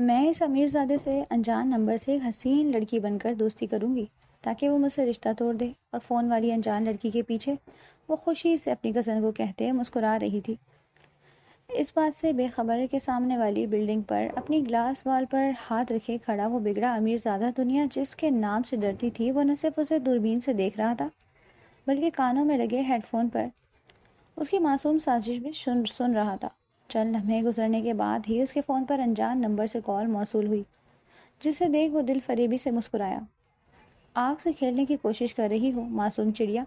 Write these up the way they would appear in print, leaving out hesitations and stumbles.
میں اس امیر زادے سے انجان نمبر سے ایک حسین لڑکی بن کر دوستی کروں گی تاکہ وہ مجھ سے رشتہ توڑ دے، اور فون والی انجان لڑکی کے پیچھے وہ خوشی سے اپنی کزن کو کہتے مسکرا رہی تھی، اس بات سے بے خبر کہ سامنے والی بلڈنگ پر اپنی گلاس وال پر ہاتھ رکھے کھڑا وہ بگڑا امیر زادہ دنیا جس کے نام سے ڈرتی تھی، وہ نہ صرف اسے دوربین سے دیکھ رہا تھا بلکہ کانوں میں لگے ہیڈ فون پر اس کی معصوم سازش بھی سن رہا تھا۔ چند لمحے گزرنے کے بعد ہی اس کے فون پر انجان نمبر سے کال موصول ہوئی، جسے دیکھ وہ دل فریبی سے مسکرایا۔ آگ سے کھیلنے کی کوشش کر رہی ہو معصوم چڑیا،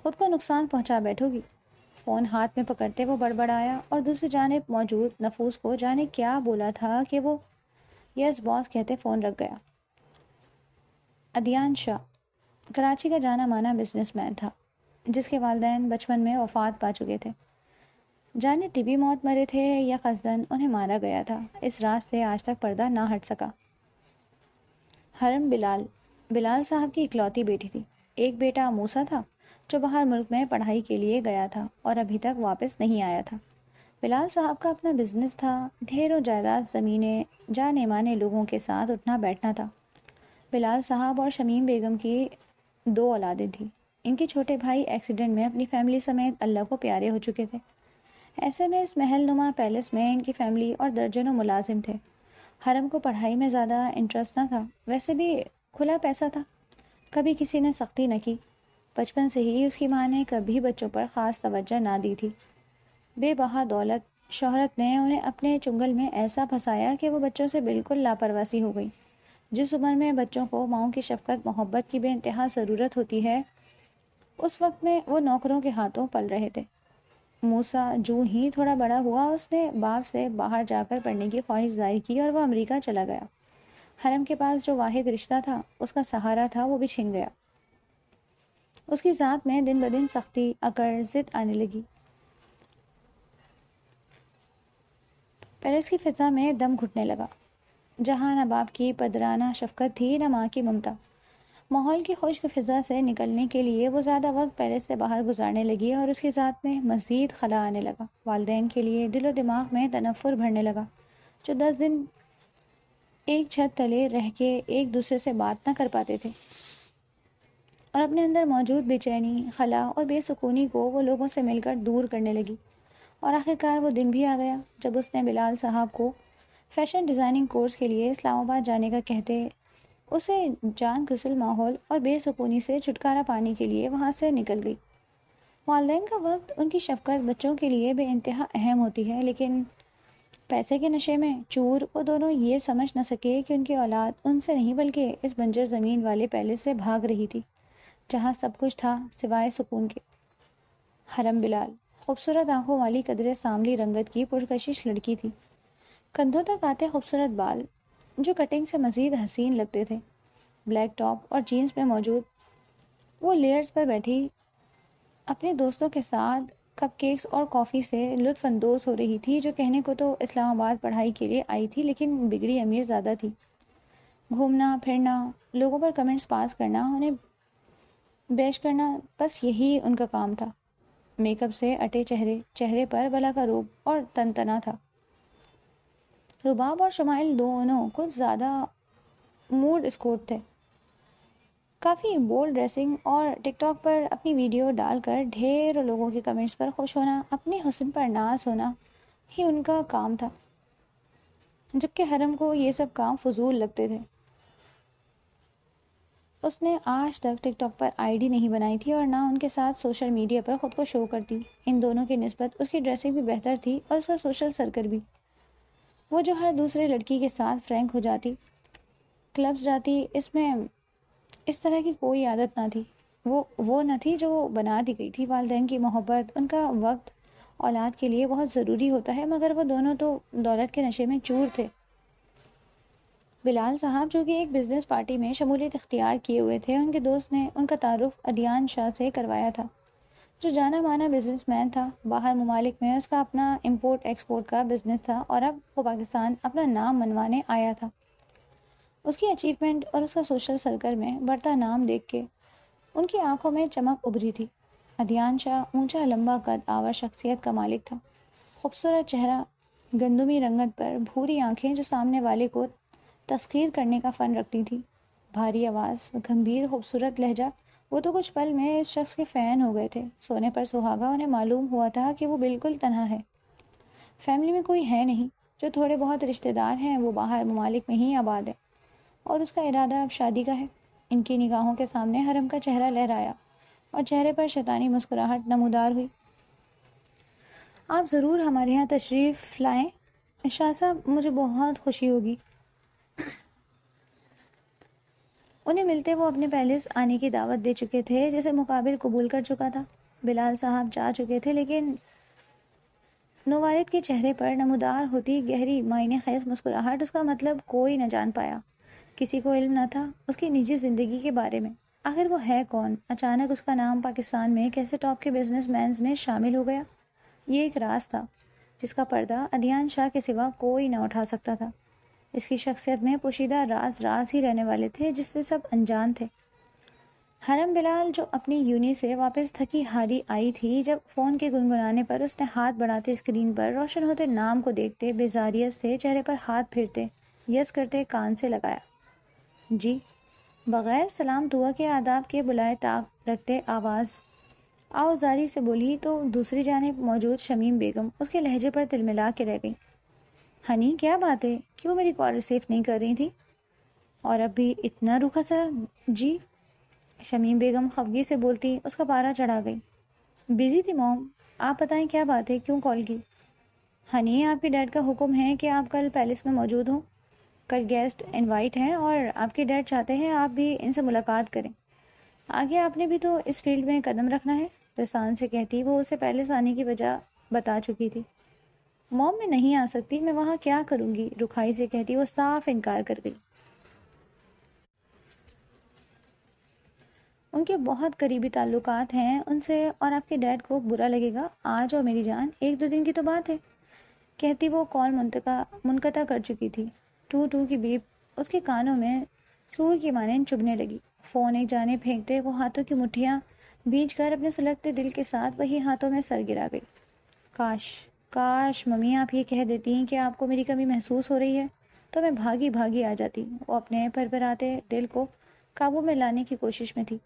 خود کو نقصان پہنچا بیٹھو گی۔ فون ہاتھ میں پکڑتے وہ بڑبڑایا اور دوسری جانب موجود نفوس کو جانے کیا بولا تھا کہ وہ یس باس کہتے فون رکھ گیا۔ عدیان شاہ کراچی کا جانا مانا بزنس مین تھا، جس کے والدین بچپن میں وفات پا چکے تھے، جانے طبی موت مرے تھے یا قصداً انہیں مارا گیا تھا، اس راز سے آج تک پردہ نہ ہٹ سکا۔ حرم بلال صاحب کی اکلوتی بیٹی تھی۔ ایک بیٹا موسیٰ تھا جو باہر ملک میں پڑھائی کے لیے گیا تھا اور ابھی تک واپس نہیں آیا تھا۔ بلال صاحب کا اپنا بزنس تھا، ڈھیروں جائیداد زمینیں، جانے مانے لوگوں کے ساتھ اٹھنا بیٹھنا تھا۔ بلال صاحب اور شمیم بیگم کی 2 اولادیں تھیں۔ ان کے چھوٹے بھائی ایکسیڈنٹ میں اپنی فیملی سمیت اللہ کو پیارے ہو چکے تھے۔ ایسے میں اس محل نما پیلس میں ان کی فیملی اور درجنوں ملازم تھے۔ حرم کو پڑھائی میں زیادہ انٹرسٹ نہ تھا، ویسے بھی کھلا پیسہ تھا، کبھی کسی نے سختی نہ کی۔ بچپن سے ہی اس کی ماں نے کبھی بچوں پر خاص توجہ نہ دی تھی۔ بے بہا دولت شہرت نے انہیں اپنے چنگل میں ایسا پھنسایا کہ وہ بچوں سے بالکل لاپرواہ سی ہو گئی۔ جس عمر میں بچوں کو ماؤں کی شفقت محبت کی بے انتہا ضرورت ہوتی ہے، اس وقت میں وہ نوکروں کے ہاتھوں پل رہے تھے۔ موسیٰ جو ہی تھوڑا بڑا ہوا، اس نے باپ سے باہر جا کر پڑھنے کی خواہش ظاہر کی اور وہ امریکہ چلا گیا۔ حرم کے پاس جو واحد رشتہ تھا، اس کا سہارا تھا، وہ بھی چھن گیا۔ اس کی ذات میں دن بدن سختی، اکڑ، ضد آنے لگی۔ پیلس کی فضا میں دم گھٹنے لگا، جہاں نہ باپ کی پدرانہ شفقت تھی نہ ماں کی ممتا۔ ماحول کی خشک فضا سے نکلنے کے لیے وہ زیادہ وقت پیلس سے باہر گزارنے لگی اور اس کی ذات میں مزید خلا آنے لگا۔ والدین کے لیے دل و دماغ میں تنفر بھرنے لگا، جو 10 دن ایک چھت تلے رہ کے ایک دوسرے سے بات نہ کر پاتے تھے، اور اپنے اندر موجود بے چینی، خلا اور بے سکونی کو وہ لوگوں سے مل کر دور کرنے لگی۔ اور آخرکار وہ دن بھی آ گیا جب اس نے بلال صاحب کو فیشن ڈیزائننگ کورس کے لیے اسلام آباد جانے کا کہتے اسے جان گھسل ماحول اور بے سکونی سے چھٹکارا پانے کے لیے وہاں سے نکل گئی۔ والدین کا وقت، ان کی شفقت بچوں کے لیے بے انتہا اہم ہوتی ہے، لیکن پیسے کے نشے میں چور وہ دونوں یہ سمجھ نہ سکے کہ ان کی اولاد ان سے نہیں بلکہ اس بنجر زمین والے پیلس سے بھاگ رہی تھی، جہاں سب کچھ تھا سوائے سکون کے۔ حرم بلال خوبصورت آنکھوں والی قدرے سانولی رنگت کی پرکشش لڑکی تھی، کندھوں تک آتے خوبصورت بال جو کٹنگ سے مزید حسین لگتے تھے، بلیک ٹاپ اور جینز میں موجود وہ لیئرز پر بیٹھی اپنے دوستوں کے ساتھ کپ کیکس اور کافی سے لطف اندوز ہو رہی تھی، جو کہنے کو تو اسلام آباد پڑھائی کے لیے آئی تھی لیکن بگڑی امیر زیادہ تھی۔ گھومنا پھرنا، لوگوں پر کمنٹس پاس کرنا، انہیں بیش کرنا، بس یہی ان کا کام تھا۔ میک اپ سے اٹے چہرے پر بلا کا روب اور تنتنا تھا۔ رباب اور شمائل دونوں کچھ زیادہ موڈ اسکورٹ تھے۔ کافی بولڈ ڈریسنگ اور ٹک ٹاک پر اپنی ویڈیو ڈال کر ڈھیروں لوگوں کے کمنٹس پر خوش ہونا، اپنے حسن پر ناز ہونا ہی ان کا کام تھا، جبکہ حرم کو یہ سب کام فضول لگتے تھے۔ اس نے آج تک ٹک ٹاک پر آئی ڈی نہیں بنائی تھی اور نہ ان کے ساتھ سوشل میڈیا پر خود کو شو کرتی۔ ان دونوں کی نسبت اس کی ڈریسنگ بھی بہتر تھی اور اس کا سوشل سرکل بھی۔ وہ جو ہر دوسرے لڑکی کے ساتھ فرینک ہو جاتی، کلبز جاتی، اس میں اس طرح کی کوئی عادت نہ تھی۔ وہ نہ تھی جو بنا دی گئی تھی۔ والدین کی محبت، ان کا وقت اولاد کے لیے بہت ضروری ہوتا ہے، مگر وہ دونوں تو دولت کے نشے میں چور تھے۔ بلال صاحب جو کہ ایک بزنس پارٹی میں شمولیت اختیار کیے ہوئے تھے، ان کے دوست نے ان کا تعارف عدیان شاہ سے کروایا تھا، جو جانا مانا بزنس مین تھا۔ باہر ممالک میں اس کا اپنا امپورٹ ایکسپورٹ کا بزنس تھا اور اب وہ پاکستان اپنا نام منوانے آیا تھا۔ اس کی اچیومنٹ اور اس کا سوشل سرکل میں بڑھتا نام دیکھ کے ان کی آنکھوں میں چمک ابھری تھی۔ عدیان شاہ اونچا لمبا قد آور شخصیت کا مالک تھا، خوبصورت چہرہ گندمی رنگت پر بھوری آنکھیں جو سامنے والے کو تسخیر کرنے کا فن رکھتی تھی، بھاری آواز، گمبھیر خوبصورت لہجہ، وہ تو کچھ پل میں اس شخص کے فین ہو گئے تھے۔ سونے پر سہاگا، انہیں معلوم ہوا تھا کہ وہ بالکل تنہا ہے، فیملی میں کوئی ہے نہیں، جو تھوڑے بہت رشتہ دار ہیں وہ باہر ممالک میں ہی آباد ہے، اور اس کا ارادہ اب شادی کا ہے۔ ان کی نگاہوں کے سامنے حرم کا چہرہ لہرایا اور چہرے پر شیطانی مسکراہٹ نمودار ہوئی۔ آپ ضرور ہمارے یہاں تشریف لائیں شاہ صاحب، مجھے بہت خوشی ہوگی۔ انہیں ملتے وہ اپنے پیلس آنے کی دعوت دے چکے تھے، جسے مقابل قبول کر چکا تھا۔ بلال صاحب جا چکے تھے، لیکن نوارد کے چہرے پر نمودار ہوتی گہری معنی خیز مسکراہٹ، اس کا مطلب کوئی نہ جان پایا۔ کسی کو علم نہ تھا اس کی نجی زندگی کے بارے میں۔ آخر وہ ہے کون؟ اچانک اس کا نام پاکستان میں کیسے ٹاپ کے بزنس مینز میں شامل ہو گیا؟ یہ ایک راز تھا جس کا پردہ ادیان شاہ کے سوا کوئی نہ اٹھا سکتا تھا۔ اس کی شخصیت میں پوشیدہ راز راز ہی رہنے والے تھے جس سے سب انجان تھے۔ حرم بلال جو اپنی یونی سے واپس تھکی ہاری آئی تھی، جب فون کے گنگنانے پر اس نے ہاتھ بڑھاتے اسکرین پر روشن ہوتے نام کو دیکھتے بیزاریت سے چہرے پر ہاتھ پھیرتے یس کرتے کان سے لگایا۔ جی، بغیر سلام دعا کے آداب کے بلائے طاق رکھتے آواز آؤزاری سے بولی تو دوسری جانب موجود شمیم بیگم اس کے لہجے پر تلملا کے رہ گئی۔ ہنی، کیا بات ہے؟ کیوں میری کال ریسیو نہیں کر رہی تھی؟ اور اب بھی اتنا روکھا سا؟ جی، شمیم بیگم خفگی سے بولتی اس کا پارا چڑھا گئی۔ بزی تھی موم، آپ بتائیں کیا بات ہے، کیوں کال کی؟ ہنی، آپ کے ڈیڈ کا حکم ہے کہ آپ کل پیلس میں موجود ہوں، کل گیسٹ انوائٹ ہیں اور آپ کے ڈیڈ چاہتے ہیں آپ بھی ان سے ملاقات کریں۔ آگے آپ نے بھی تو اس فیلڈ میں قدم رکھنا ہے، لسان سے کہتی وہ اسے پیلس آنے کی وجہ بتا چکی تھی۔ موم، میں نہیں آ سکتی، میں وہاں کیا کروں گی، رکھائی سے کہتی وہ صاف انکار کر گئی۔ ان کے بہت قریبی تعلقات ہیں ان سے، اور آپ کے ڈیڈ کو برا لگے گا۔ آج اور میری جان، ایک دو دن کی تو بات ہے، کہتی وہ کال منقطع کر چکی تھی۔ ٹو ٹو کی بیپ اس کے کانوں میں سور کی مانند چبھنے لگی۔ فون ایک جانب پھینکتے وہ ہاتھوں کی مٹھیاں بھیج کر اپنے سلگتے دل کے ساتھ وہی ہاتھوں میں سر گرا گئی۔ کاش کاش ممی آپ یہ کہہ دیتی کہ آپ کو میری کمی محسوس ہو رہی ہے تو میں بھاگی بھاگی آ جاتی۔ وہ اپنے پھرپھراتے دل کو قابو میں لانے کی کوشش میں تھی۔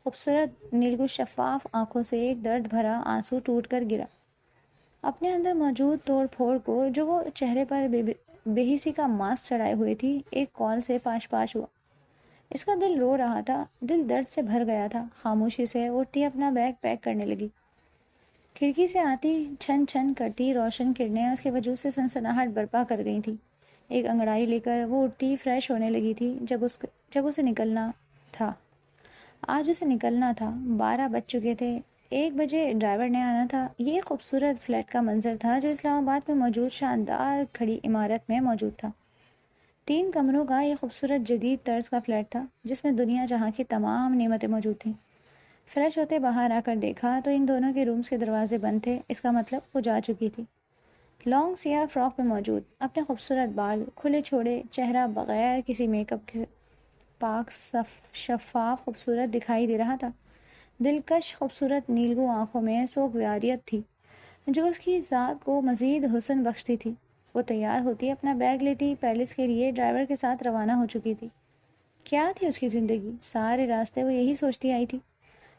خوبصورت نیلگو شفاف آنکھوں سے ایک درد بھرا آنسو ٹوٹ کر گرا۔ اپنے اندر موجود توڑ پھوڑ کو جو وہ چہرے پر بے حسی کا ماسک چڑھائے ہوئے تھی، ایک کال سے پاش پاش ہوا۔ اس کا دل رو رہا تھا، دل درد سے بھر گیا تھا۔ خاموشی سے اٹھتی اپنا بیگ پیک کرنے لگی۔ کھڑکی سے آتی چھن چھن کرتی روشن کرنیں اس کے وجود سے سنسناہٹ برپا کر گئی تھی۔ ایک انگڑائی لے کر وہ اٹھتی فریش ہونے لگی تھی جب اسے نکلنا تھا۔ آج اسے نکلنا تھا، 12 بج چکے تھے، 1 بجے ڈرائیور نے آنا تھا۔ یہ خوبصورت فلیٹ کا منظر تھا جو اسلام آباد میں موجود شاندار کھڑی عمارت میں موجود تھا۔ 3 کمروں کا یہ خوبصورت جدید طرز کا فلیٹ تھا جس میں دنیا جہاں کی تمام نعمتیں موجود تھیں۔ فریش ہوتے باہر آ کر دیکھا تو ان دونوں کے رومز کے دروازے بند تھے، اس کا مطلب وہ جا چکی تھی۔ لانگ سیاہ فراک میں موجود، اپنے خوبصورت بال کھلے چھوڑے، چہرہ بغیر کسی میک اپ کے پاک شفاف خوبصورت دکھائی دے رہا تھا۔ دلکش خوبصورت نیلگو آنکھوں میں سوگواریت تھی جو اس کی ذات کو مزید حسن بخشتی تھی۔ وہ تیار ہوتی، اپنا بیگ لیتی، پیلس کے لیے ڈرائیور کے ساتھ روانہ ہو چکی تھی۔ کیا تھی اس کی زندگی؟ سارے راستے وہ یہی سوچتی آئی تھی۔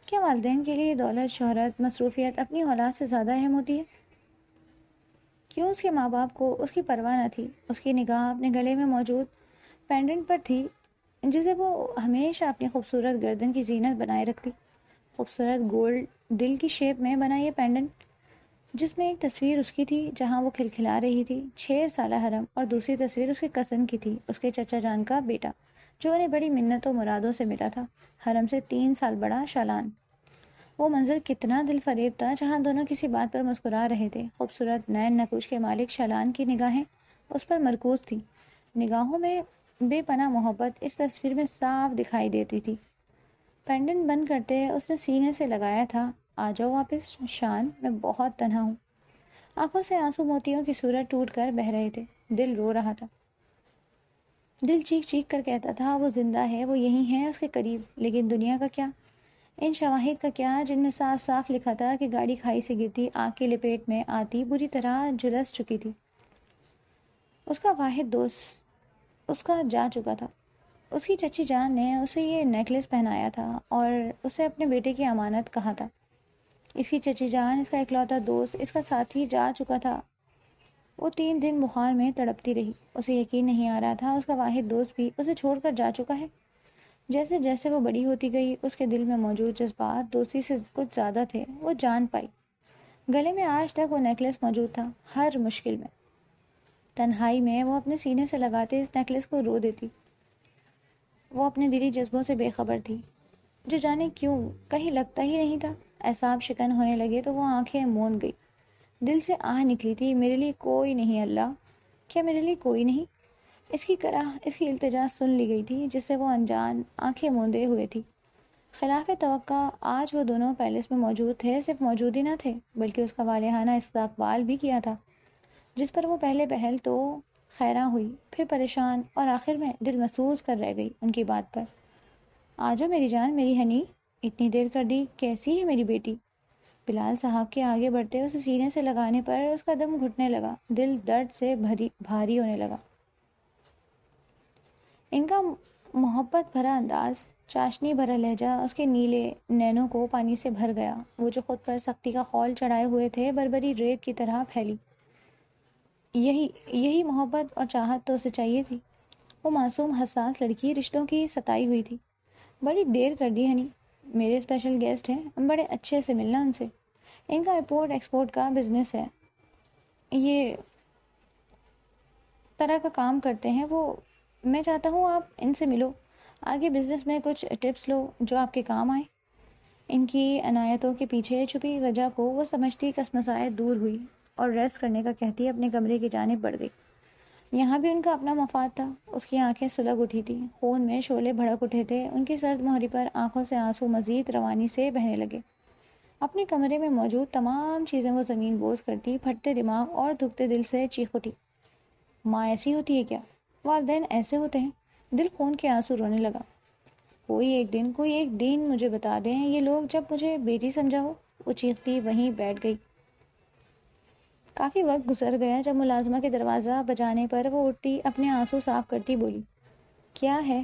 کیا والدین کے لیے دولت، شہرت، مصروفیت اپنی اولاد سے زیادہ اہم ہوتی ہے؟ کیوں اس کے ماں باپ کو اس کی پرواہ نہ تھی؟ اس کی نگاہ اپنے گلے میں موجود پینڈنٹ پر تھی جسے وہ ہمیشہ اپنی خوبصورت گردن کی زینت بنائے رکھتی۔ خوبصورت گولڈ دل کی شیپ میں بنا یہ پینڈنٹ جس میں ایک تصویر اس کی تھی جہاں وہ کھلکھلا رہی تھی، 6 سالہ حرم، اور دوسری تصویر اس کے کزن کی تھی، اس کے چچا جان کا بیٹا جو انہیں بڑی منتوں مرادوں سے ملا تھا، حرم سے 3 سال بڑا شالان۔ وہ منظر کتنا دل فریب تھا جہاں دونوں کسی بات پر مسکرا رہے تھے۔ خوبصورت نین نقوش کے مالک شالان کی نگاہیں اس پر مرکوز تھی، نگاہوں میں بے پناہ محبت اس تصویر میں صاف دکھائی دیتی تھی۔ پینڈنٹ بند کرتے اس نے سینے سے لگایا تھا۔ آ جاؤ واپس شان، میں بہت تنہا ہوں۔ آنکھوں سے آنسو موتیوں کی صورت ٹوٹ کر بہہ رہے تھے، دل رو رہا تھا۔ دل چیخ چیخ کر کہتا تھا وہ زندہ ہے، وہ یہی ہے اس کے قریب، لیکن دنیا کا کیا؟ ان شواہد کا کیا جن میں صاف صاف لکھا تھا کہ گاڑی کھائی سے گرتی، آگ کی لپیٹ میں آتی بری طرح جھلس چکی تھی۔ اس کا واحد دوست اس کا جا چکا تھا۔ اس کی چچی جان نے اسے یہ نیکلس پہنایا تھا اور اسے اپنے بیٹے کی امانت کہا تھا۔ اس کی چچی جان، اس کا اکلوتا دوست، اس کا ساتھی جا چکا تھا۔ وہ 3 دن بخار میں تڑپتی رہی۔ اسے یقین نہیں آ رہا تھا اس کا واحد دوست بھی اسے چھوڑ کر جا چکا ہے۔ جیسے جیسے وہ بڑی ہوتی گئی، اس کے دل میں موجود جذبات دوستی سے کچھ زیادہ تھے۔ وہ جان پائی۔ گلے میں آج تک وہ نیکلس موجود تھا۔ ہر مشکل میں، تنہائی میں، وہ اپنے سینے سے لگاتے اس نیکلس کو رو دیتی۔ وہ اپنے دلی جذبوں سے بے خبر تھی، جو جانے کیوں کہیں لگتا ہی نہیں تھا۔ اعصاب شکن ہونے لگے تو وہ آنکھیں موند گئی۔ دل سے آہ نکلی تھی، میرے لیے کوئی نہیں اللہ، کیا میرے لیے کوئی نہیں؟ اس کی التجا سن لی گئی تھی، جس سے وہ انجان آنکھیں موندے ہوئے تھی۔ خلاف توقع آج وہ دونوں پیلس میں موجود تھے۔ صرف موجود ہی نہ تھے بلکہ اس کا والہانہ استقبال بھی کیا تھا، جس پر وہ پہلے پہل تو حیراں ہوئی، پھر پریشان، اور آخر میں دل محسوس کر رہ گئی ان کی بات پر۔ آجو میری جان، میری ہنی، اتنی دیر کر دی، کیسی ہے میری بیٹی؟ بلال صاحب کے آگے بڑھتے اسے سینے سے لگانے پر اس کا دم گھٹنے لگا، دل درد سے بھاری ہونے لگا۔ ان کا محبت بھرا انداز، چاشنی بھرا لہجہ اس کے نیلے نینوں کو پانی سے بھر گیا۔ وہ جو خود پر سختی کا خول چڑھائے ہوئے تھے، بربری ریت کی طرح پھیلی۔ یہی محبت اور چاہت تو اسے چاہیے تھی۔ وہ معصوم حساس لڑکی رشتوں کی ستائی ہوئی تھی۔ بڑی دیر کر دی ہنی، میرے اسپیشل گیسٹ ہیں، بڑے اچھے سے ملنا ان سے۔ ان کا امپورٹ ایکسپورٹ کا بزنس ہے، یہ طرح کا کام کرتے ہیں وہ۔ میں چاہتا ہوں آپ ان سے ملو، آگے بزنس میں کچھ ٹپس لو جو آپ کے کام آئیں۔ ان کی عنایتوں کے پیچھے چھپی وجہ کو وہ سمجھتی، کسمسائے دور ہوئی اور ریسٹ کرنے کا کہتی اپنے کمرے کی جانب بڑھ گئی۔ یہاں بھی ان کا اپنا مفاد تھا۔ اس کی آنکھیں سلگ اٹھی تھیں، خون میں شعلے بھڑک اٹھے تھے۔ ان کی سرد مہری پر آنکھوں سے آنسو مزید روانی سے بہنے لگے۔ اپنے کمرے میں موجود تمام چیزیں وہ زمین بوس کرتی، پھٹتے دماغ اور دھکتے دل سے چیخ اٹھی، ماں ایسی ہوتی ہے کیا؟ والدین ایسے ہوتے ہیں؟ دل خون کے آنسو رونے لگا۔ کوئی ایک دن مجھے بتا دیں، یہ لوگ جب مجھے بیٹی سمجھا ہو۔ وہ چیختی وہیں بیٹھ گئی۔ کافی وقت گزر گیا۔ جب ملازمہ کے دروازہ بجانے پر وہ اٹھتی، اپنے آنسو صاف کرتی بولی، کیا ہے؟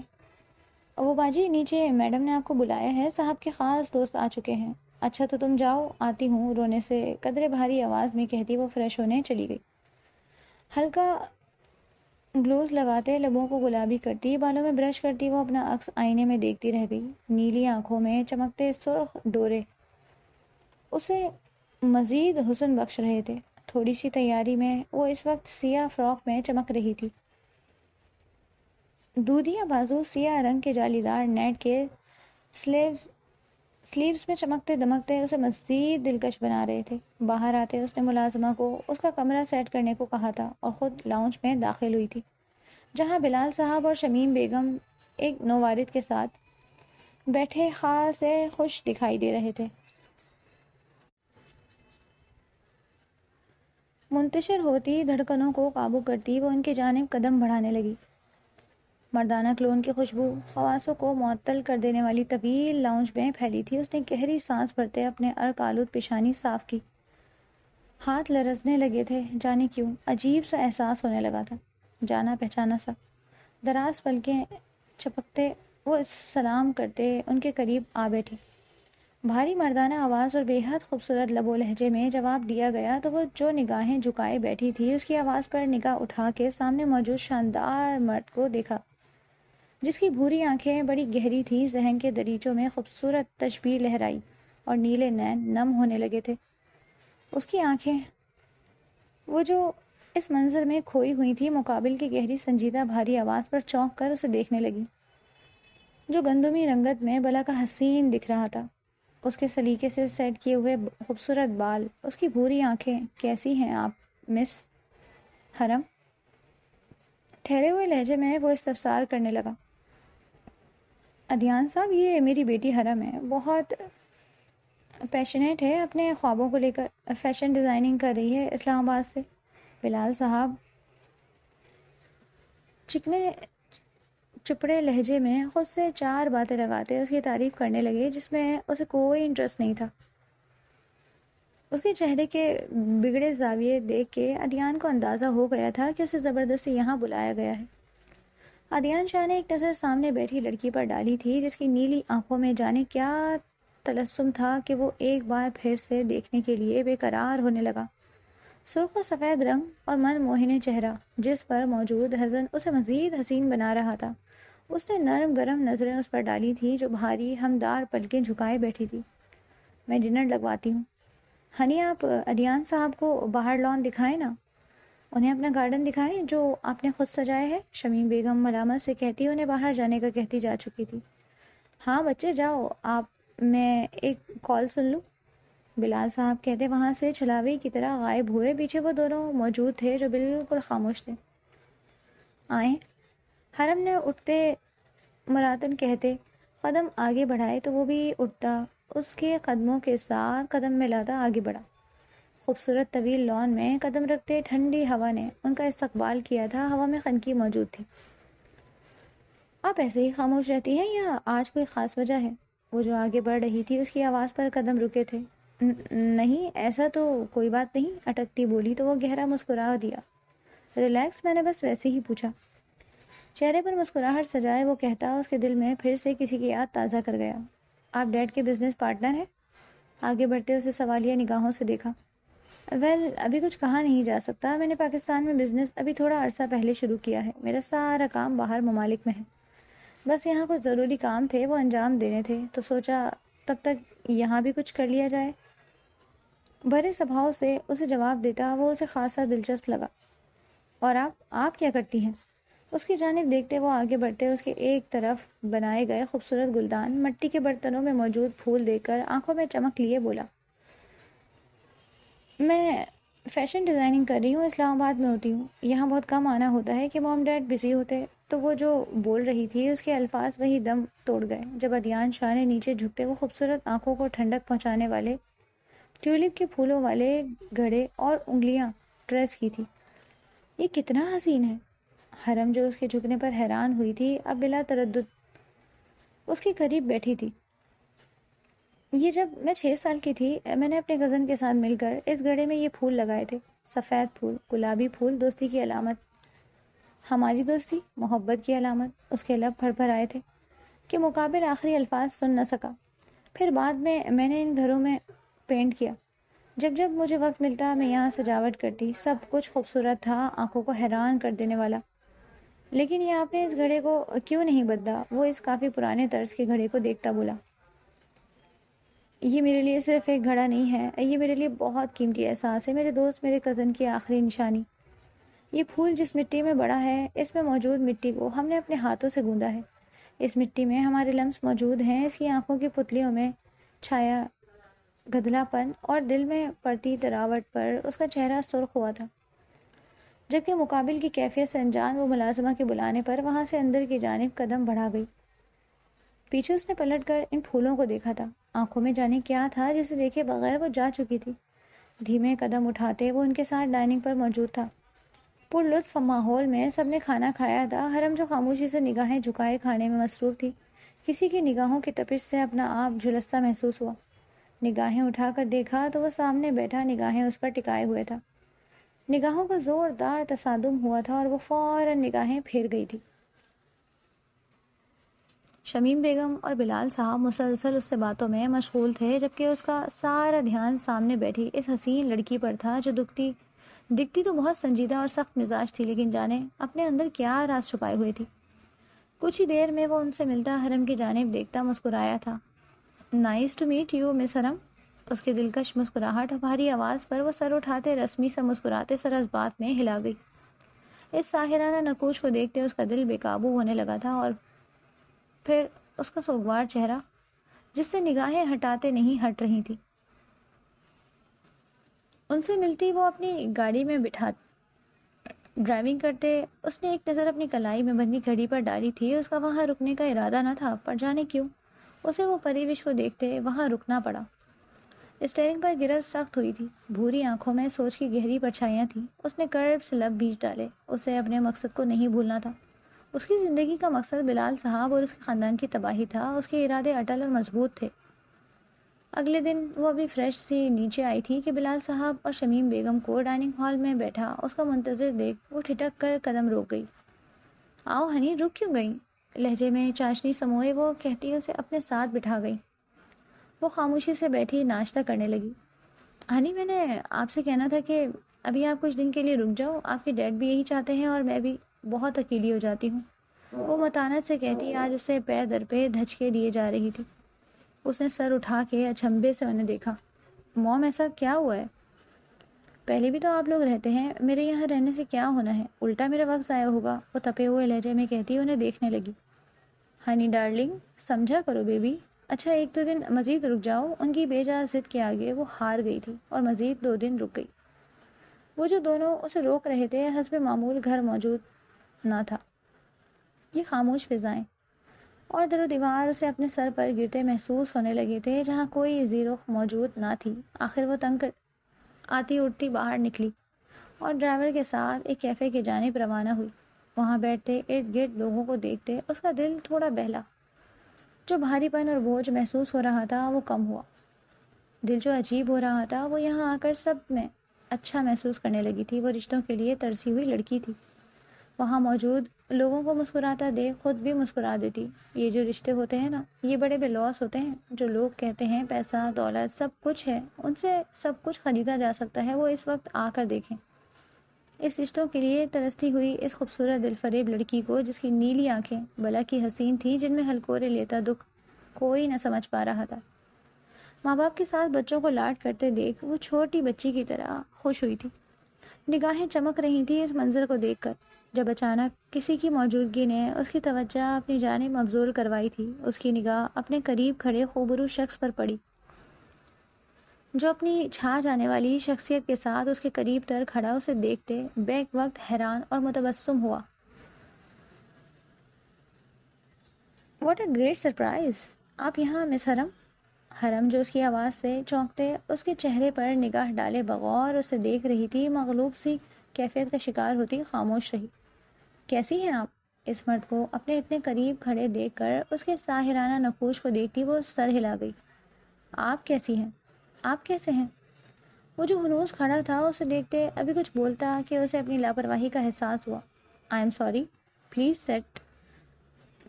وہ باجی نیچے میڈم نے آپ کو بلایا ہے، صاحب کے خاص دوست آ چکے ہیں۔ اچھا تو تم جاؤ، آتی ہوں، رونے سے قدرے بھاری آواز میں کہتی وہ فریش ہونے چلی گئی۔ ہلکا گلوز لگاتے، لبوں کو گلابی کرتی، بالوں میں برش کرتی، وہ اپنا عکس آئینے میں دیکھتی رہ گئی۔ نیلی آنکھوں میں چمکتے سرخ ڈورے اسے مزید حسن بخش رہے تھے۔ تھوڑی سی تیاری میں وہ اس وقت سیاہ فراک میں چمک رہی تھی۔ دودھیا بازو سیاہ رنگ کے جالی دار نیٹ کے سلیوز میں چمکتے دمکتے اسے مزید دلکش بنا رہے تھے۔ باہر آتے اس نے ملازمہ کو اس کا کمرہ سیٹ کرنے کو کہا تھا اور خود لاؤنج میں داخل ہوئی تھی، جہاں بلال صاحب اور شمیم بیگم ایک نوارد کے ساتھ بیٹھے خاصے خوش دکھائی دے رہے تھے۔ منتشر ہوتی دھڑکنوں کو قابو کرتی وہ ان کی جانب قدم بڑھانے لگی۔ مردانہ کلون کی خوشبو حواسوں کو معطل کر دینے والی طویل لاؤنج میں پھیلی تھی۔ اس نے گہری سانس بھرتے اپنے عرق آلود پیشانی صاف کی۔ ہاتھ لرزنے لگے تھے، جانے کیوں عجیب سا احساس ہونے لگا تھا، جانا پہچانا سا۔ دراز پلکیں چپکتے وہ سلام کرتے ان کے قریب آ بیٹھی۔ بھاری مردانہ آواز اور بے حد خوبصورت لب و لہجے میں جواب دیا گیا تو وہ جو نگاہیں جھکائے بیٹھی تھی، اس کی آواز پر نگاہ اٹھا کے سامنے موجود شاندار مرد کو دیکھا، جس کی بھوری آنکھیں بڑی گہری تھیں، ذہن کے دریچوں میں خوبصورت تشبیہ لہرائی اور نیلے نین نم ہونے لگے تھے۔ اس کی آنکھیں، وہ جو اس منظر میں کھوئی ہوئی تھی، مقابل کی گہری سنجیدہ بھاری آواز پر چونک کر اسے دیکھنے لگی، جو گندمی رنگت میں بلا کا حسین دکھ رہا تھا۔ اس کے سلیقے سے سیٹ کیے ہوئے خوبصورت بال، اس کی بھوری آنکھیں۔ کیسی ہیں آپ مس حرم؟ ٹھہرے ہوئے لہجے میں وہ استفسار کرنے لگا۔ ادیان صاحب، یہ میری بیٹی حرم ہے، بہت پیشنیٹ ہے اپنے خوابوں کو لے کر، فیشن ڈیزائننگ کر رہی ہے اسلام آباد سے۔ بلال صاحب چکنے چپڑے لہجے میں خود سے 4 باتیں لگاتے اس کی تعریف کرنے لگے، جس میں اسے کوئی انٹرسٹ نہیں تھا۔ اس کے چہرے کے بگڑے زاویے دیکھ کے عدیان کو اندازہ ہو گیا تھا کہ اسے زبردستی یہاں بلایا گیا ہے۔ عدیان شاہ نے ایک نظر سامنے بیٹھی لڑکی پر ڈالی تھی جس کی نیلی آنکھوں میں جانے کیا تلسم تھا کہ وہ ایک بار پھر سے دیکھنے کے لیے بے قرار ہونے لگا۔ سرخ و سفید رنگ اور من موہنے چہرہ جس پر موجود حزن اسے مزید حسین بنا رہا تھا۔ اس نے نرم گرم نظریں اس پر ڈالی تھیں جو بھاری ہمدار پلکیں جھکائے بیٹھی تھی۔ میں ڈنر لگواتی ہوں۔ ہنی آپ عدیان صاحب کو باہر لان دکھائیں نا، انہیں اپنا گارڈن دکھائیں جو آپ نے خود سجایا ہے، شمیم بیگم ملامت سے کہتی انہیں باہر جانے کا کہتی جا چکی تھی۔ ہاں بچے جاؤ، آپ میں ایک کال سن لوں، بلال صاحب کہتے وہاں سے چھلاوی کی طرح غائب ہوئے۔ پیچھے وہ دونوں موجود تھے جو بالکل خاموش تھے۔ آئیں، حرم نے اٹھتے مراتن کہتے قدم آگے بڑھائے تو وہ بھی اٹھتا، اس کے قدموں کے ساتھ قدم ملاتا آگے بڑھا۔ خوبصورت طویل لان میں قدم رکھتے ٹھنڈی ہوا نے ان کا استقبال کیا تھا۔ ہوا میں خنکی موجود تھی۔ آپ ایسے ہی خاموش رہتی ہیں یا آج کوئی خاص وجہ ہے؟ وہ جو آگے بڑھ رہی تھی اس کی آواز پر قدم رکے تھے۔ نہیں ایسا تو کوئی بات نہیں، اٹکتی بولی تو وہ گہرا مسکرا دیا۔ ریلیکس، میں نے بس ویسے ہی پوچھا۔ چہرے پر مسکراہٹ سجائے وہ کہتا اس کے دل میں پھر سے کسی کی یاد تازہ کر گیا۔ آپ ڈیڈ کے بزنس پارٹنر ہیں؟ آگے بڑھتے اسے سوالیہ نگاہوں سے دیکھا۔ ویل ابھی کچھ کہا نہیں جا سکتا، میں نے پاکستان میں بزنس ابھی تھوڑا عرصہ پہلے شروع کیا ہے، میرا سارا کام باہر ممالک میں ہے، بس یہاں کچھ ضروری کام تھے وہ انجام دینے تھے تو سوچا تب تک یہاں بھی کچھ کر لیا جائے۔ بھرے سبھاؤ سے اسے جواب دیتا وہ اسے خاصا دلچسپ لگا۔ اور آپ کیا کرتی ہیں؟ اس کی جانب دیکھتے وہ آگے بڑھتے اس کے ایک طرف بنائے گئے خوبصورت گلدان مٹی کے برتنوں میں موجود پھول دیکھ کر آنکھوں میں چمک لیے بولا، میں فیشن ڈیزائننگ کر رہی ہوں، اسلام آباد میں ہوتی ہوں، یہاں بہت کم آنا ہوتا ہے کہ موم ڈیڈ بزی ہوتے۔ تو وہ جو بول رہی تھی اس کے الفاظ وہی دم توڑ گئے جب عدیان شاہ نے نیچے جھکتے وہ خوبصورت آنکھوں کو ٹھنڈک پہنچانے والے ٹیولپ کے پھولوں والے گھڑے اور انگلیاں ٹریس کی تھی۔ یہ کتنا حسین ہے۔ حرم جو اس کے جھکنے پر حیران ہوئی تھی اب بلا تردد اس کے قریب بیٹھی تھی۔ یہ جب میں 6 سال کی تھی میں نے اپنے کزن کے ساتھ مل کر اس گھڑے میں یہ پھول لگائے تھے، سفید پھول، گلابی پھول، دوستی کی علامت۔ ہماری دوستی، محبت کی علامت۔ اس کے لب پھڑ پھڑ آئے تھے کہ مقابل آخری الفاظ سن نہ سکا۔ پھر بعد میں نے ان گھروں میں پینٹ کیا، جب جب مجھے وقت ملتا میں یہاں سجاوٹ کرتی، سب کچھ خوبصورت تھا، آنکھوں کو حیران کر دینے والا۔ لیکن یہ آپ نے اس گھڑے کو کیوں نہیں بدلا؟ وہ اس کافی پرانے طرز کے گھڑے کو دیکھتا بولا، یہ میرے لیے صرف ایک گھڑا نہیں ہے، یہ میرے لیے بہت قیمتی احساس ہے، میرے دوست، میرے کزن کی آخری نشانی۔ یہ پھول جس مٹی میں بڑا ہے اس میں موجود مٹی کو ہم نے اپنے ہاتھوں سے گوندا ہے، اس مٹی میں ہمارے لمس موجود ہیں۔ اس کی آنکھوں کی پتلیوں میں چھایا گدھلا پن اور دل میں پڑتی تراوٹ پر اس کا چہرہ سرخ ہوا تھا، جبکہ مقابل کی کیفیت سے انجان وہ ملازمہ کے بلانے پر وہاں سے اندر کی جانب قدم بڑھا گئی۔ پیچھے اس نے پلٹ کر ان پھولوں کو دیکھا تھا، آنکھوں میں جانے کیا تھا جسے دیکھے بغیر وہ جا چکی تھی۔ دھیمے قدم اٹھاتے وہ ان کے ساتھ ڈائننگ پر موجود تھا۔ پر لطف ماحول میں سب نے کھانا کھایا تھا۔ حرم جو خاموشی سے نگاہیں جھکائے کھانے میں مصروف تھی، کسی کی نگاہوں کی تپش سے اپنا آپ جھلستا محسوس ہوا۔ نگاہیں اٹھا کر دیکھا تو وہ سامنے بیٹھا نگاہیں اس پر ٹکائے ہوئے تھا۔ نگاہوں کا زوردار تصادم ہوا تھا اور وہ فوراً نگاہیں پھیر گئی تھی۔ شمیم بیگم اور بلال صاحب مسلسل اس سے باتوں میں مشغول تھے جبکہ اس کا سارا دھیان سامنے بیٹھی اس حسین لڑکی پر تھا جو دکھتی تو بہت سنجیدہ اور سخت مزاج تھی، لیکن جانے اپنے اندر کیا راز چھپائے ہوئے تھی۔ کچھ ہی دیر میں وہ ان سے ملتا حرم کی جانب دیکھتا مسکرایا تھا۔ نائس ٹو میٹ یو مس حرم۔ اس کی دلکش مسکراہٹ بھاری آواز پر وہ سر اٹھاتے رسمی سا مسکراتے سر اس بات میں ہلا گئی۔ اس ساحرانہ نقوش کو دیکھتے اس کا دل بے قابو ہونے لگا تھا، اور پھر اس کا سوگوار چہرہ جس سے نگاہیں ہٹاتے نہیں ہٹ رہی تھی۔ ان سے ملتی وہ اپنی گاڑی میں بٹھا ڈرائیونگ کرتے اس نے ایک نظر اپنی کلائی میں بندی گھڑی پر ڈالی تھی۔ اس کا وہاں رکنے کا ارادہ نہ تھا، پر جانے کیوں اسے وہ پریوش کو دیکھتے وہاں رکنا پڑا۔ اسٹیئرنگ پر گرفت سخت ہوئی تھی، بھوری آنکھوں میں سوچ کی گہری پرچھائیاں تھیں۔ اس نے کرب سے لب بیچ ڈالے، اسے اپنے مقصد کو نہیں بھولنا تھا۔ اس کی زندگی کا مقصد بلال صاحب اور اس کے خاندان کی تباہی تھا۔ اس کے ارادے اٹل اور مضبوط تھے۔ اگلے دن وہ ابھی فریش سے نیچے آئی تھی کہ بلال صاحب اور شمیم بیگم کو ڈائننگ ہال میں بیٹھا اس کا منتظر دیکھ وہ ٹھٹک کر قدم روک گئی۔ آؤ ہنی، رک کیوں گئی؟ لہجے میں چاشنی سموئے وہ کہتی اسے اپنے ساتھ بٹھا گئی۔ وہ خاموشی سے بیٹھی ناشتہ کرنے لگی۔ ہنی، میں نے آپ سے کہنا تھا کہ ابھی آپ کچھ دن کے لیے رک جاؤ، آپ کے ڈیڈ بھی یہی چاہتے ہیں اور میں بھی بہت اکیلی ہو جاتی ہوں۔ وہ متانت سے کہتی آج اسے پیر در پہ دھچکے دیے جا رہی تھی۔ اس نے سر اٹھا کے اچنبھے سے انہیں دیکھا۔ موم، ایسا کیا ہوا ہے؟ پہلے بھی تو آپ لوگ رہتے ہیں، میرے یہاں رہنے سے کیا ہونا ہے؟ الٹا میرا وقت ضائع ہوگا، وہ تپے ہوئے لہجے میں کہتی انہیں دیکھنے لگی۔ ہنی ڈارلنگ، سمجھا کرو بیبی۔ اچھا 1-2 دن مزید رک جاؤ۔ ان کی بے جا ضد کے آگے وہ ہار گئی تھی اور مزید 2 دن رک گئی۔ وہ جو دونوں اسے روک رہے تھے حسب معمول گھر موجود نہ تھا۔ یہ خاموش فضائیں اور در و دیوار اسے اپنے سر پر گرتے محسوس ہونے لگے تھے جہاں کوئی زیرخ موجود نہ تھی۔ آخر وہ تنگ آتی اٹھتی باہر نکلی اور ڈرائیور کے ساتھ ایک کیفے کی جانب روانہ ہوئی۔ وہاں بیٹھتے ارد گرد لوگوں کو دیکھتے اس کا دل تھوڑا بہلا۔ جو بھاری پن اور بوجھ محسوس ہو رہا تھا وہ کم ہوا۔ دل جو عجیب ہو رہا تھا وہ یہاں آ کر سب میں اچھا محسوس کرنے لگی تھی۔ وہ رشتوں کے لیے ترسی ہوئی لڑکی تھی۔ وہاں موجود لوگوں کو مسکراتا دیکھ خود بھی مسکرا دیتی۔ یہ جو رشتے ہوتے ہیں نا، یہ بڑے بے لوث ہوتے ہیں۔ جو لوگ کہتے ہیں پیسہ دولت سب کچھ ہے، ان سے سب کچھ خریدا جا سکتا ہے، وہ اس وقت آ کر دیکھیں اس رشتوں کے لیے ترستی ہوئی اس خوبصورت دل فریب لڑکی کو، جس کی نیلی آنکھیں بلا کی حسین تھیں، جن میں ہلکورے لیتا دکھ کوئی نہ سمجھ پا رہا تھا۔ ماں باپ کے ساتھ بچوں کو لاڈ کرتے دیکھ وہ چھوٹی بچی کی طرح خوش ہوئی تھی۔ نگاہیں چمک رہی تھی اس منظر کو دیکھ کر، جب اچانک کسی کی موجودگی نے اس کی توجہ اپنی جانب مبذول کروائی تھی۔ اس کی نگاہ اپنے قریب کھڑے خوبرو شخص پر پڑی، جو اپنی چھا جانے والی شخصیت کے ساتھ اس کے قریب تر کھڑا اسے دیکھتے بیک وقت حیران اور متبسم ہوا۔ What a great surprise! آپ یہاں مس حرم؟ حرم جو اس کی آواز سے چونکتے اس کے چہرے پر نگاہ ڈالے بغور اسے دیکھ رہی تھی، مغلوب سی کیفیت کا شکار ہوتی خاموش رہی۔ کیسی ہیں آپ؟ اس مرد کو اپنے اتنے قریب کھڑے دیکھ کر اس کے ساحرانہ نقوش کو دیکھتی وہ سر ہلا گئی۔ آپ کیسی ہیں؟ آپ کیسے ہیں؟ وہ جو ہنوز کھڑا تھا اسے دیکھتے ابھی کچھ بولتا کہ اسے اپنی لاپرواہی کا احساس ہوا۔ I am sorry, please seat.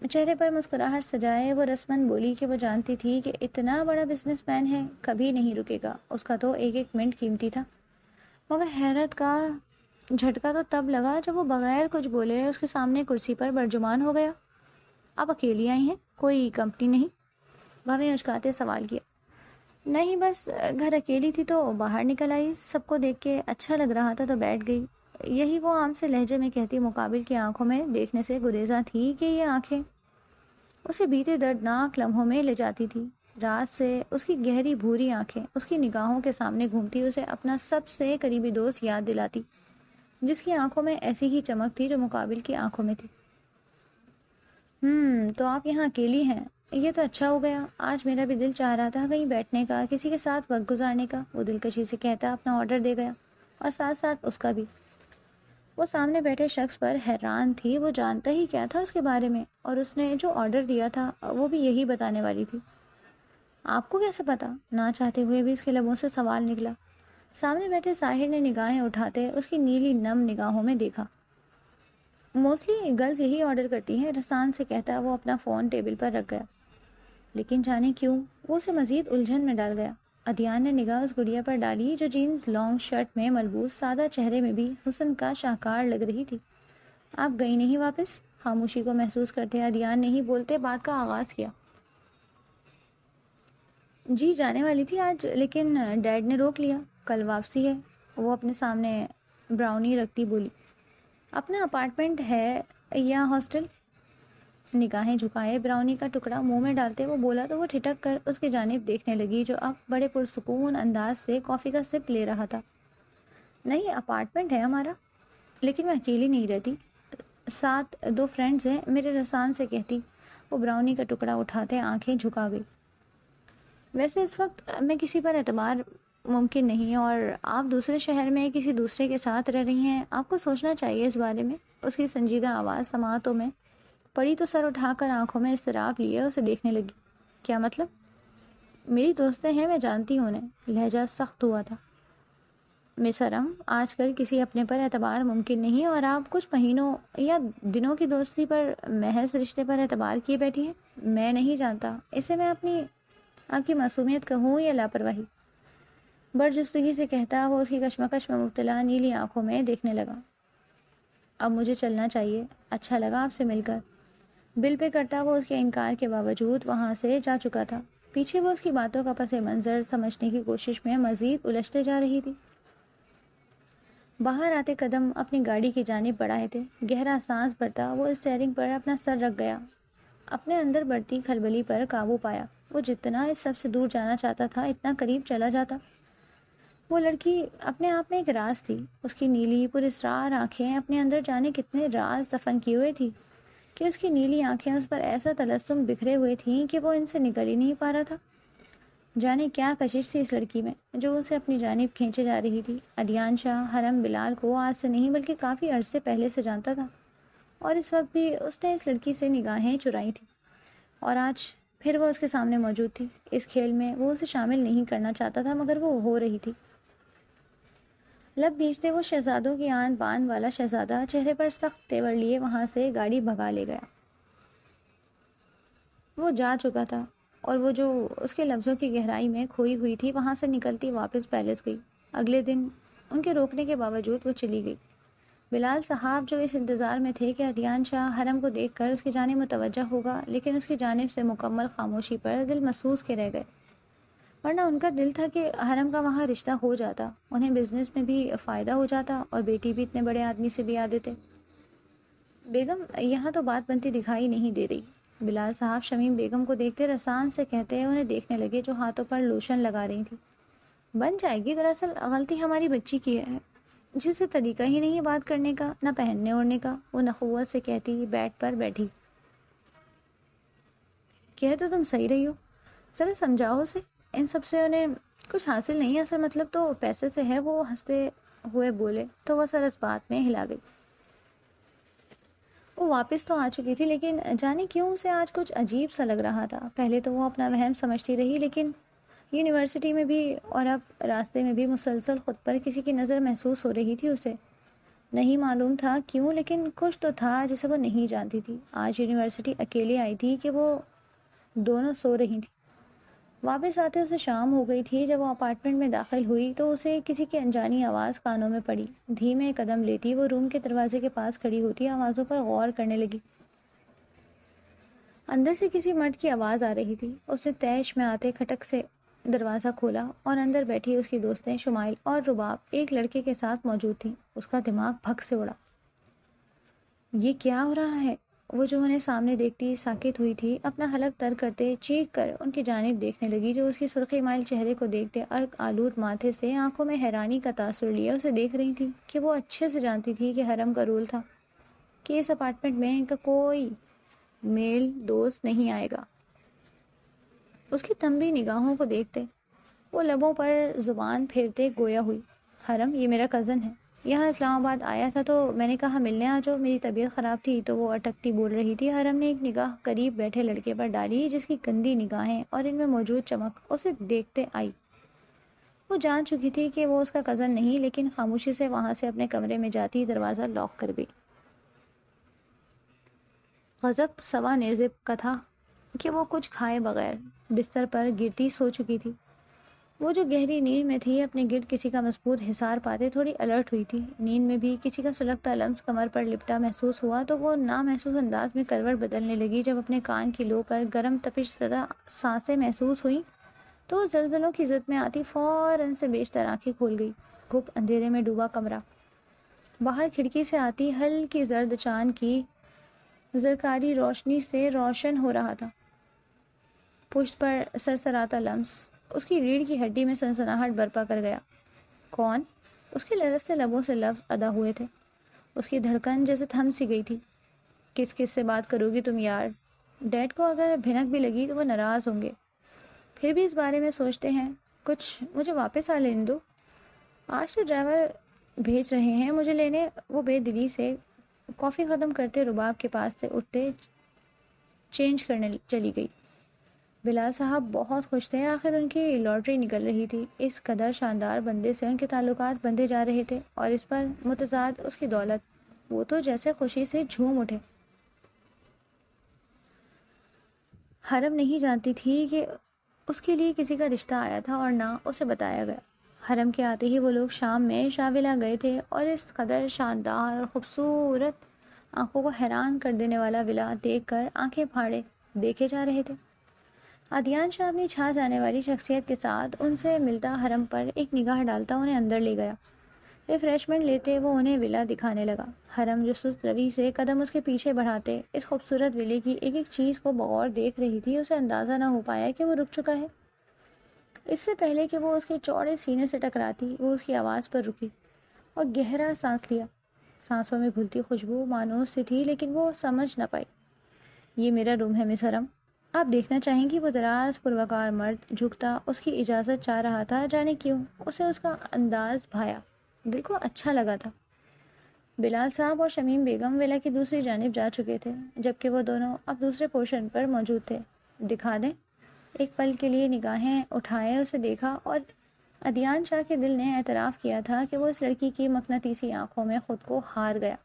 چہرے پر مسکراہٹ سجائے وہ رسماً بولی کہ وہ جانتی تھی کہ اتنا بڑا بزنس مین ہے، کبھی نہیں رکے گا، اس کا تو ایک ایک منٹ قیمتی تھا۔ مگر حیرت کا جھٹکا تو تب لگا جب وہ بغیر کچھ بولے اس کے سامنے کرسی پر برجمان ہو گیا۔ آپ اکیلی آئی ہیں؟ کوئی کمپنی نہیں؟ بھویں اچکاتے سوال کیا۔ نہیں، بس گھر اکیلی تھی تو باہر نکل آئی، سب کو دیکھ کے اچھا لگ رہا تھا تو بیٹھ گئی۔ یہی وہ عام سے لہجے میں کہتی مقابل کی آنکھوں میں دیکھنے سے گریزاں تھی کہ یہ آنکھیں اسے بیتے دردناک لمحوں میں لے جاتی تھی۔ رات سے اس کی گہری بھوری آنکھیں اس کی نگاہوں کے سامنے گھومتی اسے اپنا سب سے قریبی دوست یاد دلاتی، جس کی آنکھوں میں ایسی ہی چمک تھی جو مقابل کی آنکھوں میں تھی۔ تو آپ یہاں اکیلی ہیں، یہ تو اچھا ہو گیا۔ آج میرا بھی دل چاہ رہا تھا کہیں بیٹھنے کا، کسی کے ساتھ وقت گزارنے کا۔ وہ دلکشی سے کہتا اپنا آرڈر دے گیا، اور ساتھ ساتھ اس کا بھی۔ وہ سامنے بیٹھے شخص پر حیران تھی، وہ جانتا ہی کیا تھا اس کے بارے میں، اور اس نے جو آرڈر دیا تھا وہ بھی یہی بتانے والی تھی۔ آپ کو کیسے پتا؟ نہ چاہتے ہوئے بھی اس کے لبوں سے سوال نکلا۔ سامنے بیٹھے ساحر نے نگاہیں اٹھاتے اس کی نیلی نم نگاہوں میں دیکھا۔ موسٹلی گرلز یہی آرڈر کرتی ہیں، رسان سے کہتا وہ اپنا فون ٹیبل پر رکھ گیا۔ لیکن جانے کیوں وہ اسے مزید الجھن میں ڈال گیا۔ ادیان نے نگاہ اس گڑیا پر ڈالی جو جینز لانگ شرٹ میں ملبوس سادہ چہرے میں بھی حسن کا شاہکار لگ رہی تھی۔ آپ گئی نہیں واپس؟ خاموشی کو محسوس کرتے ادیان نے ہی بولتے بات کا آغاز کیا۔ جی جانے والی تھی آج، لیکن ڈیڈ نے روک لیا، کل واپسی ہے۔ وہ اپنے سامنے براؤنی رکھتی بولی۔ اپنا اپارٹمنٹ ہے یا ہاسٹل؟ نگاہیں جھکائے براؤنی کا ٹکڑا منہ میں ڈالتے وہ بولا تو وہ ٹھٹک کر اس کی جانب دیکھنے لگی جو اب بڑے پرسکون انداز سے کافی کا سپ لے رہا تھا۔ نہیں، اپارٹمنٹ ہے ہمارا، لیکن میں اکیلی نہیں رہتی، ساتھ 2 فرینڈز ہیں میرے، رسان سے کہتی وہ براؤنی کا ٹکڑا اٹھاتے آنکھیں جھکا گئی۔ ویسے اس وقت میں کسی پر اعتبار ممکن نہیں، اور آپ دوسرے شہر میں کسی دوسرے کے ساتھ رہ رہی ہیں، آپ کو سوچنا چاہیے اس بارے میں۔ اس کی سنجیدہ آواز سماعتوں میں پڑی تو سر اٹھا کر آنکھوں میں اضطراب لیے اسے دیکھنے لگی۔ کیا مطلب؟ میری دوستیں ہیں، میں جانتی ہوں انہیں۔ لہجہ سخت ہوا تھا۔ مس ارم، آج کل کسی اپنے پر اعتبار ممکن نہیں، اور آپ کچھ مہینوں یا دنوں کی دوستی پر محض رشتے پر اعتبار کیے بیٹھی ہیں۔ میں نہیں جانتا اسے میں آپ کی معصومیت کہوں یا لاپرواہی۔ برجستگی سے کہتا وہ اس کی کشمکش میں مبتلا نیلی آنکھوں میں دیکھنے لگا۔ اب مجھے چلنا چاہیے، اچھا لگا آپ سے مل کر۔ بل پہ کرتا وہ اس کے انکار کے باوجود وہاں سے جا چکا تھا۔ پیچھے وہ اس کی باتوں کا پس منظر سمجھنے کی کوشش میں مزید الجھتے جا رہی تھی۔ باہر آتے قدم اپنی گاڑی کی جانب بڑھائے تھے۔ گہرا سانس بھرتا وہ اسٹیئرنگ پر اپنا سر رکھ گیا۔ اپنے اندر بڑھتی کھلبلی پر قابو پایا۔ وہ جتنا اس سب سے دور جانا چاہتا تھا اتنا قریب چلا جاتا۔ وہ لڑکی اپنے آپ میں ایک راز تھی۔ اس کی نیلی پراسرار آنکھیں اپنے اندر جانے کتنے راز دفن کیے ہوئے تھی کہ اس کی نیلی آنکھیں اس پر ایسا تلسم بکھرے ہوئے تھیں کہ وہ ان سے نکل ہی نہیں پا رہا تھا۔ جانے کیا کشش تھی اس لڑکی میں جو اسے اپنی جانب کھینچے جا رہی تھی۔ عدیان شاہ حرم بلال کو آج سے نہیں بلکہ کافی عرصے پہلے سے جانتا تھا، اور اس وقت بھی اس نے اس لڑکی سے نگاہیں چرائی تھیں، اور آج پھر وہ اس کے سامنے موجود تھی۔ اس کھیل میں وہ اسے شامل نہیں کرنا چاہتا تھا، مگر وہ ہو رہی تھی۔ لب بھیجتے وہ شہزادوں کی آن بان والا شہزادہ چہرے پر سخت تیور لیے وہاں سے گاڑی بھگا لے گیا۔ وہ جا چکا تھا، اور وہ جو اس کے لفظوں کی گہرائی میں کھوئی ہوئی تھی وہاں سے نکلتی واپس پیلس گئی۔ اگلے دن ان کے روکنے کے باوجود وہ چلی گئی۔ بلال صاحب جو اس انتظار میں تھے کہ عدیان شاہ حرم کو دیکھ کر اس کی جانب متوجہ ہوگا، لیکن اس کی جانب سے مکمل خاموشی پر دل محسوس کے رہ گئے، ورنہ ان کا دل تھا کہ حرم کا وہاں رشتہ ہو جاتا، انہیں بزنس میں بھی فائدہ ہو جاتا، اور بیٹی بھی اتنے بڑے آدمی سے بھی دیتے۔ بیگم، یہاں تو بات بنتی دکھائی نہیں دے رہی۔ بلال صاحب شمیم بیگم کو دیکھتے رسان سے کہتے انہیں دیکھنے لگے جو ہاتھوں پر لوشن لگا رہی تھی۔ بن جائے گی، دراصل غلطی ہماری بچی کی ہے، جسے طریقہ ہی نہیں ہے بات کرنے کا، نہ پہننے اوڑھنے کا، وہ نخوت سے کہتی بیڈ پر بیٹھی۔ کہہ تو تم صحیح رہی ہو، ذرا سمجھاؤ اسے، ان سب سے انہیں کچھ حاصل نہیں ہے، اصل مطلب تو پیسے سے ہے۔ وہ ہنستے ہوئے بولے تو وہ سر اس بات میں ہلا گئی۔ وہ واپس تو آ چکی تھی، لیکن جانے کیوں اسے آج کچھ عجیب سا لگ رہا تھا۔ پہلے تو وہ اپنا وہم سمجھتی رہی، لیکن یونیورسٹی میں بھی اور اب راستے میں بھی مسلسل خود پر کسی کی نظر محسوس ہو رہی تھی۔ اسے نہیں معلوم تھا کیوں، لیکن کچھ تو تھا جسے وہ نہیں جانتی تھی۔ آج یونیورسٹی اکیلے آئی تھی کہ وہ دونوں سو رہی تھیں۔ واپس آتے اسے شام ہو گئی تھی۔ جب وہ اپارٹمنٹ میں داخل ہوئی تو اسے کسی کی انجانی آواز کانوں میں پڑی۔ دھیمے قدم لیتی وہ روم کے دروازے کے پاس کھڑی ہوتی آوازوں پر غور کرنے لگی۔ اندر سے کسی مرد کی آواز آ رہی تھی۔ اس نے تیش میں آتے کھٹک سے دروازہ کھولا، اور اندر بیٹھی اس کی دوستیں شمائل اور رباب ایک لڑکے کے ساتھ موجود تھیں۔ اس کا دماغ بھگ سے اڑا۔ یہ کیا ہو رہا ہے؟ وہ جو انہیں سامنے دیکھتی ساکت ہوئی تھی، اپنا حلق تر کرتے چیخ کر ان کی جانب دیکھنے لگی، جو اس کی سرخی مائل چہرے کو دیکھتے عرق آلود ماتھے سے آنکھوں میں حیرانی کا تاثر لیے اسے دیکھ رہی تھی کہ وہ اچھے سے جانتی تھی کہ حرم کا رول تھا کہ اس اپارٹمنٹ میں ان کا کوئی میل دوست نہیں آئے گا۔ اس کی تنبی نگاہوں کو دیکھتے وہ لبوں پر زبان پھیرتے گویا ہوئی، حرم یہ میرا کزن ہے، یہاں اسلام آباد آیا تھا تو میں نے کہا ملنے آ جاؤ، میری طبیعت خراب تھی تو وہ اٹکتی بول رہی تھی۔ حرم نے ایک نگاہ قریب بیٹھے لڑکے پر ڈالی جس کی گندی نگاہیں اور ان میں موجود چمک اسے دیکھتے آئی۔ وہ جان چکی تھی کہ وہ اس کا کزن نہیں، لیکن خاموشی سے وہاں سے اپنے کمرے میں جاتی دروازہ لاک کر گئی۔ غضب سوا نیزب کا تھا کہ وہ کچھ کھائے بغیر بستر پر گرتی سو چکی تھی۔ وہ جو گہری نیند میں تھی اپنے گرد کسی کا مضبوط حصار پاتے تھوڑی الرٹ ہوئی تھی۔ نیند میں بھی کسی کا سلگتا لمس کمر پر لپٹا محسوس ہوا تو وہ نامحسوس انداز میں کروٹ بدلنے لگی۔ جب اپنے کان کی لو پر گرم تپش زدہ سانسیں محسوس ہوئیں تو وہ زلزلوں کی ضد میں آتی فوراً سے بیشتر آنکھیں کھول گئی۔ گھپ اندھیرے میں ڈوبا کمرہ باہر کھڑکی سے آتی ہلکی زرد چاند کی زرکاری روشنی سے روشن ہو رہا تھا۔ پشت پر سرسراتا لمس اس کی ریڑھ کی ہڈی میں سنسناہٹ برپا کر گیا۔ کون؟ اس کے لرزتے لبوں سے لفظ ادا ہوئے تھے۔ اس کی دھڑکن جیسے تھم سی گئی تھی۔ کس کس سے بات کرو گی تم یار؟ ڈیڈ کو اگر بھنک بھی لگی تو وہ ناراض ہوں گے، پھر بھی اس بارے میں سوچتے ہیں کچھ۔ مجھے واپس آ لینے دو، آج سے ڈرائیور بھیج رہے ہیں مجھے لینے۔ وہ بے دلی سے کافی ختم کرتے رباب کے پاس سے اٹھتے چینج کرنے چلی گئی۔ بلال صاحب بہت خوش تھے، آخر ان کی لاٹری نکل رہی تھی۔ اس قدر شاندار بندے سے ان کے تعلقات بندھے جا رہے تھے، اور اس پر متضاد اس کی دولت۔ وہ تو جیسے خوشی سے جھوم اٹھے۔ حرم نہیں جانتی تھی کہ اس کے لیے کسی کا رشتہ آیا تھا اور نہ اسے بتایا گیا۔ حرم کے آتے ہی وہ لوگ شام میں شاولا گئے تھے، اور اس قدر شاندار اور خوبصورت، آنکھوں کو حیران کر دینے والا ولا دیکھ کر آنکھیں پھاڑے دیکھے جا رہے تھے۔ عدیان شاہ اپنی چھا جانے والی شخصیت کے ساتھ ان سے ملتا حرم پر ایک نگاہ ڈالتا انہیں اندر لے گیا۔ ریفریشمنٹ لیتے وہ انہیں ولا دکھانے لگا۔ حرم جو سست روی سے قدم اس کے پیچھے بڑھاتے اس خوبصورت ویلے کی ایک ایک چیز کو بغور دیکھ رہی تھی، اسے اندازہ نہ ہو پایا کہ وہ رک چکا ہے۔ اس سے پہلے کہ وہ اس کے چوڑے سینے سے ٹکراتی، وہ اس کی آواز پر رکی اور گہرا سانس لیا۔ سانسوں میں گھلتی خوشبو مانوس سی تھی، لیکن وہ سمجھ نہ پائی۔ یہ میرا روم ہے مس حرم، آپ دیکھنا چاہیں گی؟ وہ دراز پروکار مرد جھکتا اس کی اجازت چاہ رہا تھا۔ جانے کیوں اسے اس کا انداز بھایا، دل کو اچھا لگا تھا۔ بلال صاحب اور شمیم بیگم ویلا کی دوسری جانب جا چکے تھے، جبکہ وہ دونوں اب دوسرے پورشن پر موجود تھے۔ دکھا دیں؟ ایک پل کے لیے نگاہیں اٹھائے اسے دیکھا، اور عدیان شاہ کے دل نے اعتراف کیا تھا کہ وہ اس لڑکی کی مقناطیسی آنکھوں میں خود کو ہار گیا۔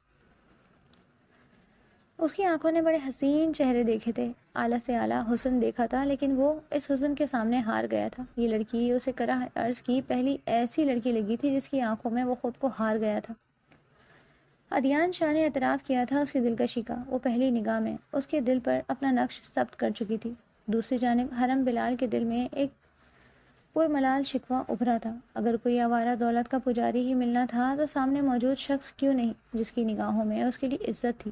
اس کی آنکھوں نے بڑے حسین چہرے دیکھے تھے، اعلیٰ سے اعلیٰ حسن دیکھا تھا، لیکن وہ اس حسن کے سامنے ہار گیا تھا۔ یہ لڑکی اسے کرہ ارض کی پہلی ایسی لڑکی لگی تھی جس کی آنکھوں میں وہ خود کو ہار گیا تھا۔ عدیان شاہ نے اعتراف کیا تھا اس کی دلکشی کا۔ وہ پہلی نگاہ میں اس کے دل پر اپنا نقش ثبت کر چکی تھی۔ دوسری جانب حرم بلال کے دل میں ایک پرملال شکوہ ابھرا تھا۔ اگر کوئی آوارہ دولت کا پجاری ہی ملنا تھا تو سامنے موجود شخص کیوں نہیں، جس کی نگاہوں میں اس کے لیے عزت تھی۔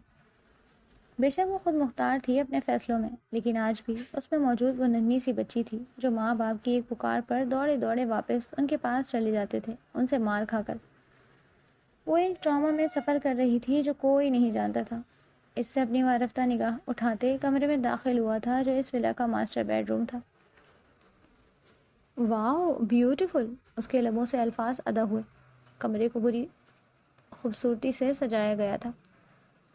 بے شک وہ خود مختار تھی اپنے فیصلوں میں، لیکن آج بھی اس میں موجود وہ ننھی سی بچی تھی جو ماں باپ کی ایک پکار پر دوڑے دوڑے واپس ان کے پاس چلے جاتے تھے، ان سے مار کھا کر۔ وہ ایک ٹراما میں سفر کر رہی تھی جو کوئی نہیں جانتا تھا۔ اس سے اپنی وارفتہ نگاہ اٹھاتے کمرے میں داخل ہوا تھا جو اس ولا کا ماسٹر بیڈ روم تھا۔ واو بیوٹیفل، اس کے لبوں سے الفاظ ادا ہوئے۔ کمرے کو بری خوبصورتی سے سجایا گیا تھا۔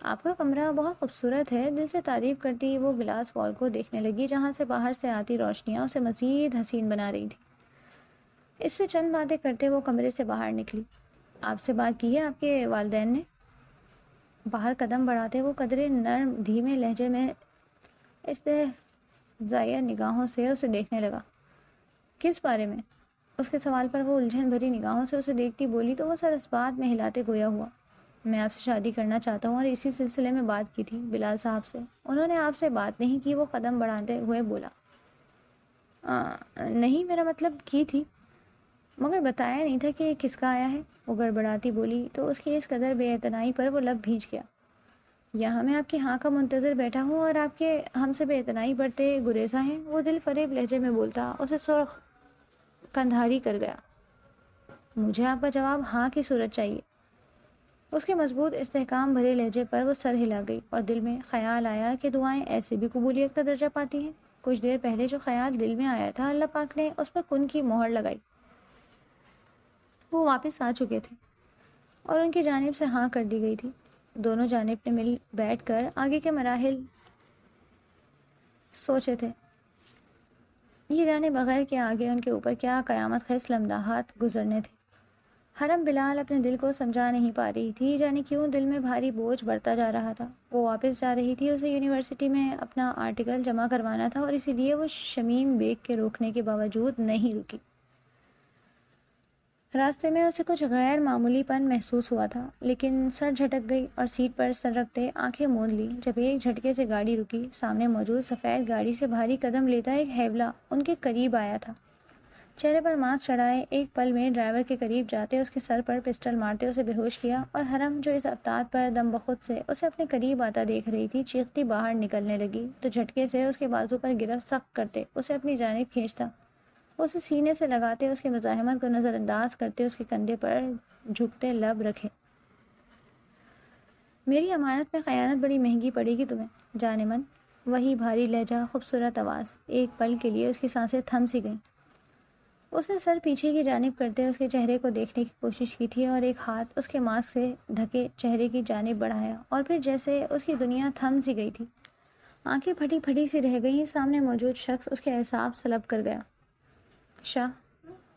آپ کا کمرہ بہت خوبصورت ہے، دل سے تعریف کرتی وہ گلاس وال کو دیکھنے لگی جہاں سے باہر سے آتی روشنیاں اسے مزید حسین بنا رہی تھی۔ اس سے چند باتیں کرتے وہ کمرے سے باہر نکلی۔ آپ سے بات کی ہے آپ کے والدین نے؟ باہر قدم بڑھاتے وہ قدرے نرم دھیمے لہجے میں استہزائیہ نگاہوں سے اسے دیکھنے لگا۔ کس بارے میں؟ اس کے سوال پر وہ الجھن بھری نگاہوں سے اسے دیکھتی بولی تو وہ سر اس بات میں ہلاتے گویا ہوا۔ میں آپ سے شادی کرنا چاہتا ہوں اور اسی سلسلے میں بات کی تھی بلال صاحب سے۔ انہوں نے آپ سے بات نہیں کی؟ وہ قدم بڑھاتے ہوئے بولا۔ نہیں، میرا مطلب کی تھی، مگر بتایا نہیں تھا کہ کس کا آیا ہے، وہ گڑبڑاتی بولی تو اس کی اس قدر بے اعتنائی پر وہ لب بھیج گیا۔ یہاں میں آپ کی ہاں کا منتظر بیٹھا ہوں اور آپ کے ہم سے بے اعتنائی برتے گریزاں ہیں، وہ دل فریب لہجے میں بولتا اسے سرخ کندھاری کر گیا۔ مجھے آپ کا جواب ہاں کی صورت چاہیے۔ اس کے مضبوط استحکام بھرے لہجے پر وہ سر ہلا گئی اور دل میں خیال آیا کہ دعائیں ایسے بھی قبولیت کا درجہ پاتی ہیں۔ کچھ دیر پہلے جو خیال دل میں آیا تھا اللہ پاک نے اس پر کن کی مہر لگائی۔ وہ واپس آ چکے تھے اور ان کی جانب سے ہاں کر دی گئی تھی۔ دونوں جانب نے مل بیٹھ کر آگے کے مراحل سوچے تھے، یہ جانے بغیر کہ آگے ان کے اوپر کیا قیامت خیز لمحات گزرنے تھے۔ حرم بلال اپنے دل کو سمجھا نہیں پا رہی تھی، جانے کیوں دل میں بھاری بوجھ بڑھتا جا رہا تھا۔ وہ واپس جا رہی تھی، اسے یونیورسٹی میں اپنا آرٹیکل جمع کروانا تھا اور اسی لیے وہ شمیم بیگ کے روکنے کے باوجود نہیں رکی۔ راستے میں اسے کچھ غیر معمولی پن محسوس ہوا تھا، لیکن سر جھٹک گئی اور سیٹ پر سر رکھتے آنکھیں موند لی جب ایک جھٹکے سے گاڑی رکی۔ سامنے موجود سفید گاڑی سے بھاری قدم لیتا ایک ہیولا ان کے قریب آیا تھا۔ چہرے پر ماسک چڑھائے ایک پل میں ڈرائیور کے قریب جاتے اس کے سر پر پسٹل مارتے اسے بے ہوش کیا، اور حرم جو اس افتاد پر دم بخود سے اسے اپنے قریب آتا دیکھ رہی تھی چیختی باہر نکلنے لگی تو جھٹکے سے اس کے بازو پر گرفت سخت کرتے اسے اپنی جانب کھینچتا، اسے سینے سے لگاتے اس کی مزاحمت کو نظر انداز کرتے اس کے کندھے پر جھکتے لب رکھے۔ میری امانت میں خیانت بڑی مہنگی پڑے گی تمہیں جان من۔ وہی بھاری لہجہ، خوبصورت آواز۔ ایک پل کے لیے اس کی سانسیں تھم سی گئیں۔ اس نے سر پیچھے کی جانب کرتے اس کے چہرے کو دیکھنے کی کوشش کی تھی اور ایک ہاتھ اس کے ماسک سے ڈھکے چہرے کی جانب بڑھایا، اور پھر جیسے اس کی دنیا تھم سی گئی تھی آنکھیں پھٹی پھٹی سی رہ گئیں. سامنے موجود شخص اس کے اعصاب سلب کر گیا. شاہ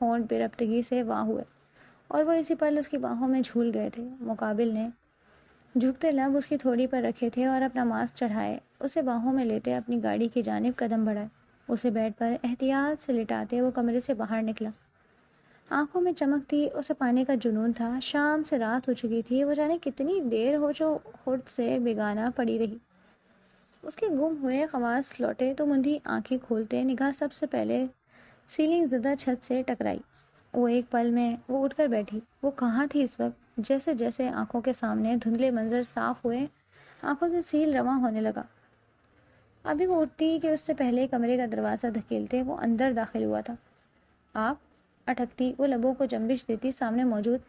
ہونٹ بے ربطگی سے واہ ہوئے اور وہ اسی پل اس کی باہوں میں جھول گئے تھے. مقابل نے جھکتے لب اس کی تھوڑی پر رکھے تھے اور اپنا ماسک چڑھائے اسے باہوں میں لیتے اپنی گاڑی کی جانب قدم بڑھائے. اسے بیڈ پر احتیاط سے لٹاتے وہ کمرے سے باہر نکلا. آنکھوں میں چمک تھی. اسے پانے کا جنون تھا. شام سے رات ہو چکی تھی. وہ جانے کتنی دیر ہو جو خود سے بیگانہ پڑی رہی. اس کے گم ہوئے خواص لوٹے تو مندھی آنکھیں کھولتے نگاہ سب سے پہلے سیلنگ زدہ چھت سے ٹکرائی. وہ ایک پل میں وہ اٹھ کر بیٹھی. وہ کہاں تھی اس وقت؟ جیسے جیسے آنکھوں کے سامنے دھندلے منظر صاف ہوئے آنکھوں سے سیل رواں ہونے لگا. ابھی وہ اٹھتی کہ اس سے پہلے کمرے کا دروازہ دھکیلتے وہ اندر داخل ہوا تھا. آپ؟ اٹھکتی وہ لبوں کو جنبش دیتی سامنے موجود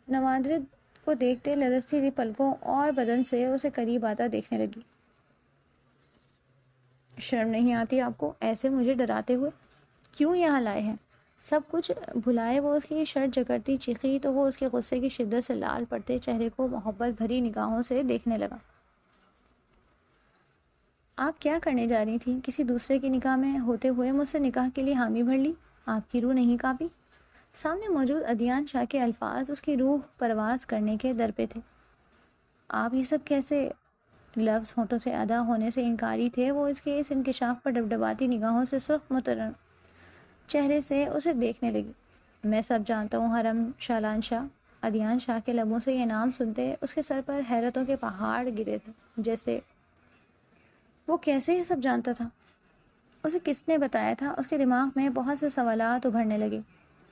نوادرد کو دیکھتے لرزتی ہوئی پلکوں اور بدن سے اسے قریب آتا دیکھنے لگی. شرم نہیں آتی آپ کو ایسے مجھے ڈراتے ہوئے؟ کیوں یہاں لائے ہیں؟ سب کچھ بھلائے وہ اس کی شرٹ جکڑتی چیخی تو وہ اس کے غصے کی شدت سے لال پڑتے چہرے کو محبت بھری نگاہوں سے دیکھنے لگا. آپ کیا کرنے جا رہی تھیں؟ کسی دوسرے کی نکاح میں ہوتے ہوئے مجھ سے نکاح کے لیے حامی بھر لی؟ آپ کی روح نہیں کانپی؟ سامنے موجود ادیان شاہ کے الفاظ اس کی روح پرواز کرنے کے در پہ تھے. آپ یہ سب کیسے؟ لفظ ہونٹوں سے ادا ہونے سے انکاری تھے. وہ اس کے اس انکشاف پر ڈبڈباتی نگاہوں سے سرخ مترن چہرے سے اسے دیکھنے لگی. میں سب جانتا ہوں حرم شالان شاہ. ادیان شاہ کے لبوں سے یہ نام سنتے اس کے سر پر حیرتوں کے پہاڑ گرے تھے. جیسے وہ کیسے یہ سب جانتا تھا؟ اسے کس نے بتایا تھا؟ اس کے دماغ میں بہت سے سوالات ابھرنے لگے.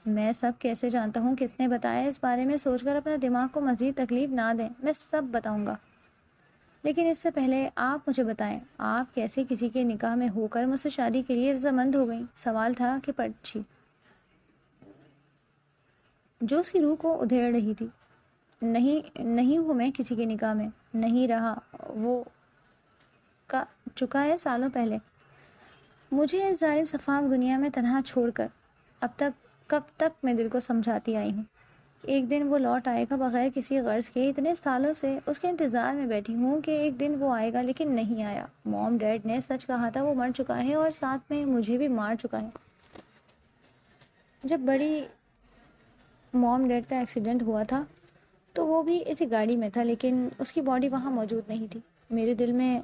میں سب کیسے جانتا ہوں؟ کس نے بتایا؟ اس بارے میں سوچ کر اپنا دماغ کو مزید تکلیف نہ دیں. میں سب بتاؤں گا. لیکن اس سے پہلے آپ مجھے بتائیں آپ کیسے کسی کے نکاح میں ہو کر مجھ سے شادی کے لیے رضامند ہو گئیں؟ سوال تھا کہ پرچھی جو اس کی روح کو ادھیڑ رہی تھی. نہیں ہوں میں کسی کے نکاح میں. نہیں رہا. وہ کا چکا ہے سالوں پہلے. مجھے اس ظالم شفاق دنیا میں تنہا چھوڑ کر اب تک کب تک میں دل کو سمجھاتی آئی ہوں. ایک دن وہ لوٹ آئے گا بغیر کسی غرض کے. اتنے سالوں سے اس کے انتظار میں بیٹھی ہوں کہ ایک دن وہ آئے گا لیکن نہیں آیا. موم ڈیڈ نے سچ کہا تھا. وہ مر چکا ہے اور ساتھ میں مجھے بھی مار چکا ہے. جب بڑی موم ڈیڈ کا ایکسیڈنٹ ہوا تھا تو وہ بھی اسی گاڑی میں تھا لیکن اس کی باڈی وہاں موجود نہیں تھی. میرے دل میں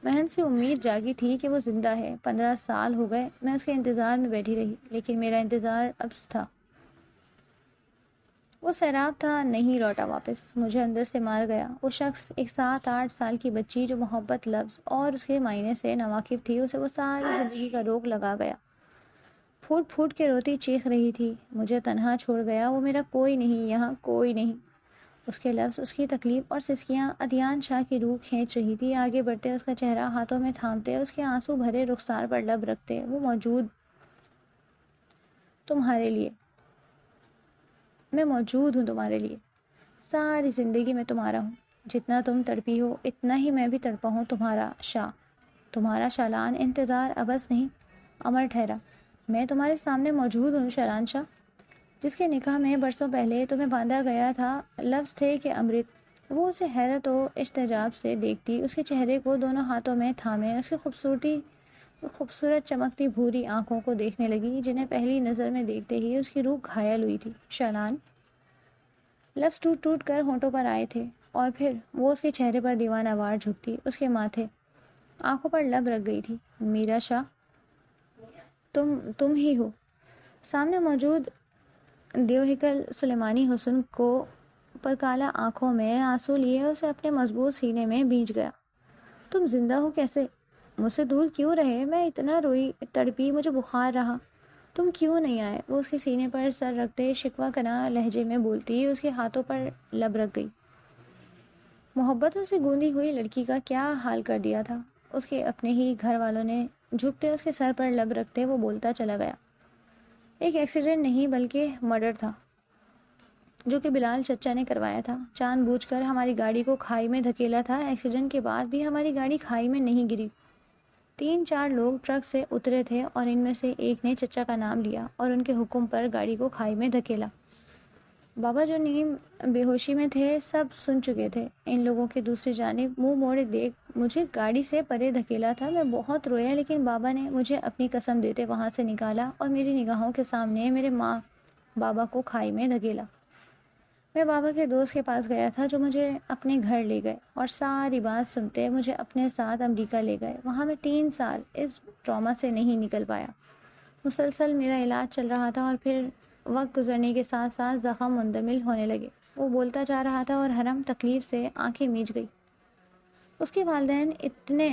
محن سی امید جاگی تھی کہ وہ زندہ ہے. 15 سال ہو گئے میں اس کے انتظار میں بیٹھی رہی لیکن میرا انتظار ابس تھا. وہ سیراب تھا. نہیں لوٹا واپس. مجھے اندر سے مار گیا. وہ شخص ایک 7-8 سال کی بچی جو محبت لفظ اور اس کے معنی سے ناواقف تھی اسے وہ ساری زندگی کا روگ لگا گیا. پھوٹ پھوٹ کے روتی چیخ رہی تھی. مجھے تنہا چھوڑ گیا. وہ میرا کوئی نہیں. یہاں کوئی نہیں. اس کے لفظ اس کی تکلیف اور سسکیاں ادیان شاہ کی روح کھینچ رہی تھی. آگے بڑھتے اس کا چہرہ ہاتھوں میں تھامتے اس کے آنسو بھرے رخسار پر لب رکھتے وہ موجود تمہارے لیے. میں موجود ہوں تمہارے لیے. ساری زندگی میں تمہارا ہوں. جتنا تم تڑپی ہو اتنا ہی میں بھی تڑپا ہوں. تمہارا شاہ. تمہارا شالان. انتظار ابس نہیں امر ٹھہرا. میں تمہارے سامنے موجود ہوں شالان شاہ جس کے نکاح میں برسوں پہلے تمہیں باندھا گیا تھا. لفظ تھے کہ امرت. وہ اسے حیرت و اشتجاب سے دیکھتی اس کے چہرے کو دونوں ہاتھوں میں تھامے اس کی خوبصورت چمکتی بھوری آنکھوں کو دیکھنے لگی جنہیں پہلی نظر میں دیکھتے ہی اس کی روح گھائل ہوئی تھی. شالان. لفظ ٹوٹ ٹوٹ کر ہونٹوں پر آئے تھے اور پھر وہ اس کے چہرے پر دیوانہ وار جھکتی اس کے ماتھے آنکھوں پر لب رکھ گئی تھی. میرا شاہ. تم ہی ہو. سامنے موجود دیوہکل سلیمانی حسن کو پر کالا آنکھوں میں آنسو لیے اسے اپنے مضبوط سینے میں بھیج گیا. تم زندہ ہو کیسے؟ مجھ سے دور کیوں رہے؟ میں اتنا روئی تڑپی. مجھے بخار رہا. تم کیوں نہیں آئے؟ وہ اس کے سینے پر سر رکھتے شکوہ کنا لہجے میں بولتی اس کے ہاتھوں پر لب رکھ گئی. محبتوں سے گوندی ہوئی لڑکی کا کیا حال کر دیا تھا اس کے اپنے ہی گھر والوں نے. جھکتے اس کے سر پر لب رکھتے وہ بولتا چلا گیا. ایک ایکسیڈنٹ نہیں بلکہ مرڈر تھا جو کہ بلال چچا نے کروایا تھا. جان بوجھ کر ہماری گاڑی کو کھائی میں دھکیلا تھا. ایکسیڈنٹ کے بعد بھی ہماری گاڑی کھائی میں نہیں گری. 3-4 لوگ ٹرک سے اترے تھے اور ان میں سے ایک نے چچا کا نام لیا اور ان کے حکم پر گاڑی کو کھائی میں دھکیلا. بابا جو نیم بے ہوشی میں تھے سب سن چکے تھے۔ ان لوگوں کے دوسری جانب منہ موڑے دیکھ مجھے گاڑی سے پرے دھکیلا تھا۔ میں بہت رویا، لیکن بابا نے مجھے اپنی قسم دیتے وہاں سے نکالا اور میری نگاہوں کے سامنے میرے ماں بابا کو کھائی میں دھکیلا۔ میں بابا کے دوست کے پاس گیا تھا جو مجھے اپنے گھر لے گئے اور ساری بات سنتے مجھے اپنے ساتھ امریکہ لے گئے۔ وہاں میں 3 سال اس ٹراما سے نہیں نکل پایا۔ مسلسل میرا علاج چل رہا تھا اور پھر وقت گزرنے کے ساتھ ساتھ زخم مندمل ہونے لگے۔ وہ بولتا جا رہا تھا اور حرم تکلیف سے آنکھیں میچ گئی۔ اس کے والدین اتنے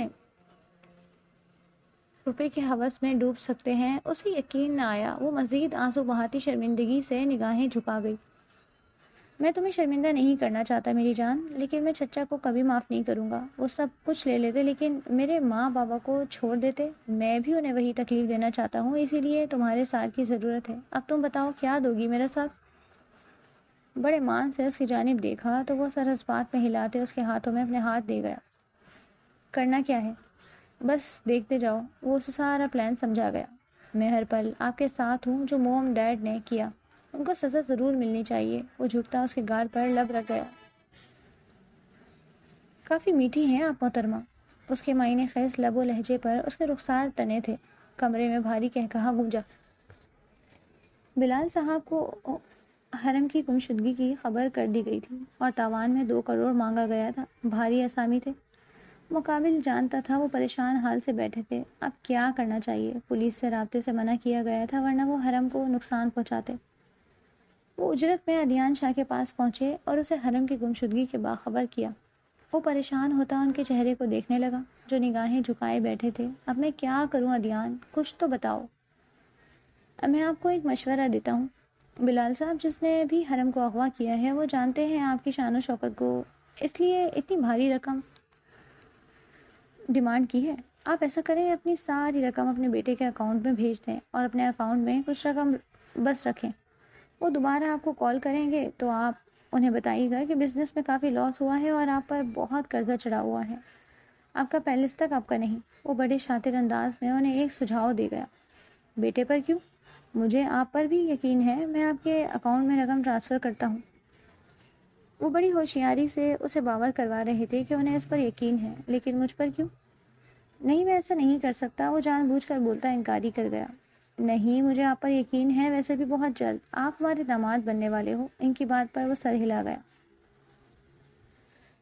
روپے کے ہوس میں ڈوب سکتے ہیں، اسے یقین نہ آیا۔ وہ مزید آنسو بہاتی شرمندگی سے نگاہیں جھکا گئی۔ میں تمہیں شرمندہ نہیں کرنا چاہتا میری جان، لیکن میں چچا کو کبھی معاف نہیں کروں گا۔ وہ سب کچھ لے لیتے لیکن میرے ماں بابا کو چھوڑ دیتے۔ میں بھی انہیں وہی تکلیف دینا چاہتا ہوں، اسی لیے تمہارے ساتھ کی ضرورت ہے۔ اب تم بتاؤ کیا دو گی میرا ساتھ؟ بڑے مان سے اس کی جانب دیکھا تو وہ سر اس بات میں ہلاتے اس کے ہاتھوں میں اپنے ہاتھ دے گیا۔ کرنا کیا ہے؟ بس دیکھتے جاؤ۔ وہ اسے سارا پلان سمجھا گیا۔ میں ہر پل آپ کے ساتھ ہوں۔ جو موم ڈیڈ نے کیا ان کو سزا ضرور ملنی چاہیے۔ وہ جھکتا اس کے گال پر لب رکھ گیا۔ کافی میٹھی ہیں آپ محترمہ۔ اس کے معنی خیز لب و لہجے پر اس کے رخسار تنے تھے۔ کمرے میں بھاری کہکہا گونجا۔ بلال صاحب کو حرم کی گمشدگی کی خبر کر دی گئی تھی اور تاوان میں 2 کروڑ مانگا گیا تھا۔ بھاری اسامی تھے۔ مقابل جانتا تھا وہ پریشان حال سے بیٹھے تھے۔ اب کیا کرنا چاہیے؟ پولیس سے رابطے سے منع کیا گیا تھا ورنہ وہ حرم کو نقصان پہنچاتے۔ وہ اجرت میں عدیان شاہ کے پاس پہنچے اور اسے حرم کی گمشدگی کے باخبر کیا۔ وہ پریشان ہوتا ان کے چہرے کو دیکھنے لگا جو نگاہیں جھکائے بیٹھے تھے۔ اب میں کیا کروں عدیان؟ کچھ تو بتاؤ۔ میں آپ کو ایک مشورہ دیتا ہوں۔ بلال صاحب، جس نے بھی حرم کو اغوا کیا ہے وہ جانتے ہیں آپ کی شان و شوکت کو، اس لیے اتنی بھاری رقم ڈیمانڈ کی ہے۔ آپ ایسا کریں، اپنی ساری رقم اپنے بیٹے کے اکاؤنٹ میں بھیج دیں اور اپنے اکاؤنٹ میں کچھ رقم بس رکھیں۔ وہ دوبارہ آپ کو کال کریں گے تو آپ انہیں بتائیے گا کہ بزنس میں کافی لاس ہوا ہے اور آپ پر بہت قرضہ چڑھا ہوا ہے، آپ کا پیلس تک آپ کا نہیں۔ وہ بڑے شاطر انداز میں انہیں ایک سجھاؤ دے گیا۔ بیٹے پر کیوں؟ مجھے آپ پر بھی یقین ہے، میں آپ کے اکاؤنٹ میں رقم ٹرانسفر کرتا ہوں۔ وہ بڑی ہوشیاری سے اسے باور کروا رہے تھے کہ انہیں اس پر یقین ہے، لیکن مجھ پر کیوں؟ نہیں، میں ایسا نہیں کر سکتا۔ وہ جان بوجھ کر بولتا انکاری کر گیا۔ نہیں، مجھے آپ پر یقین ہے، ویسے بھی بہت جلد آپ ہمارے داماد بننے والے ہو۔ ان کی بات پر وہ سر ہلا گیا۔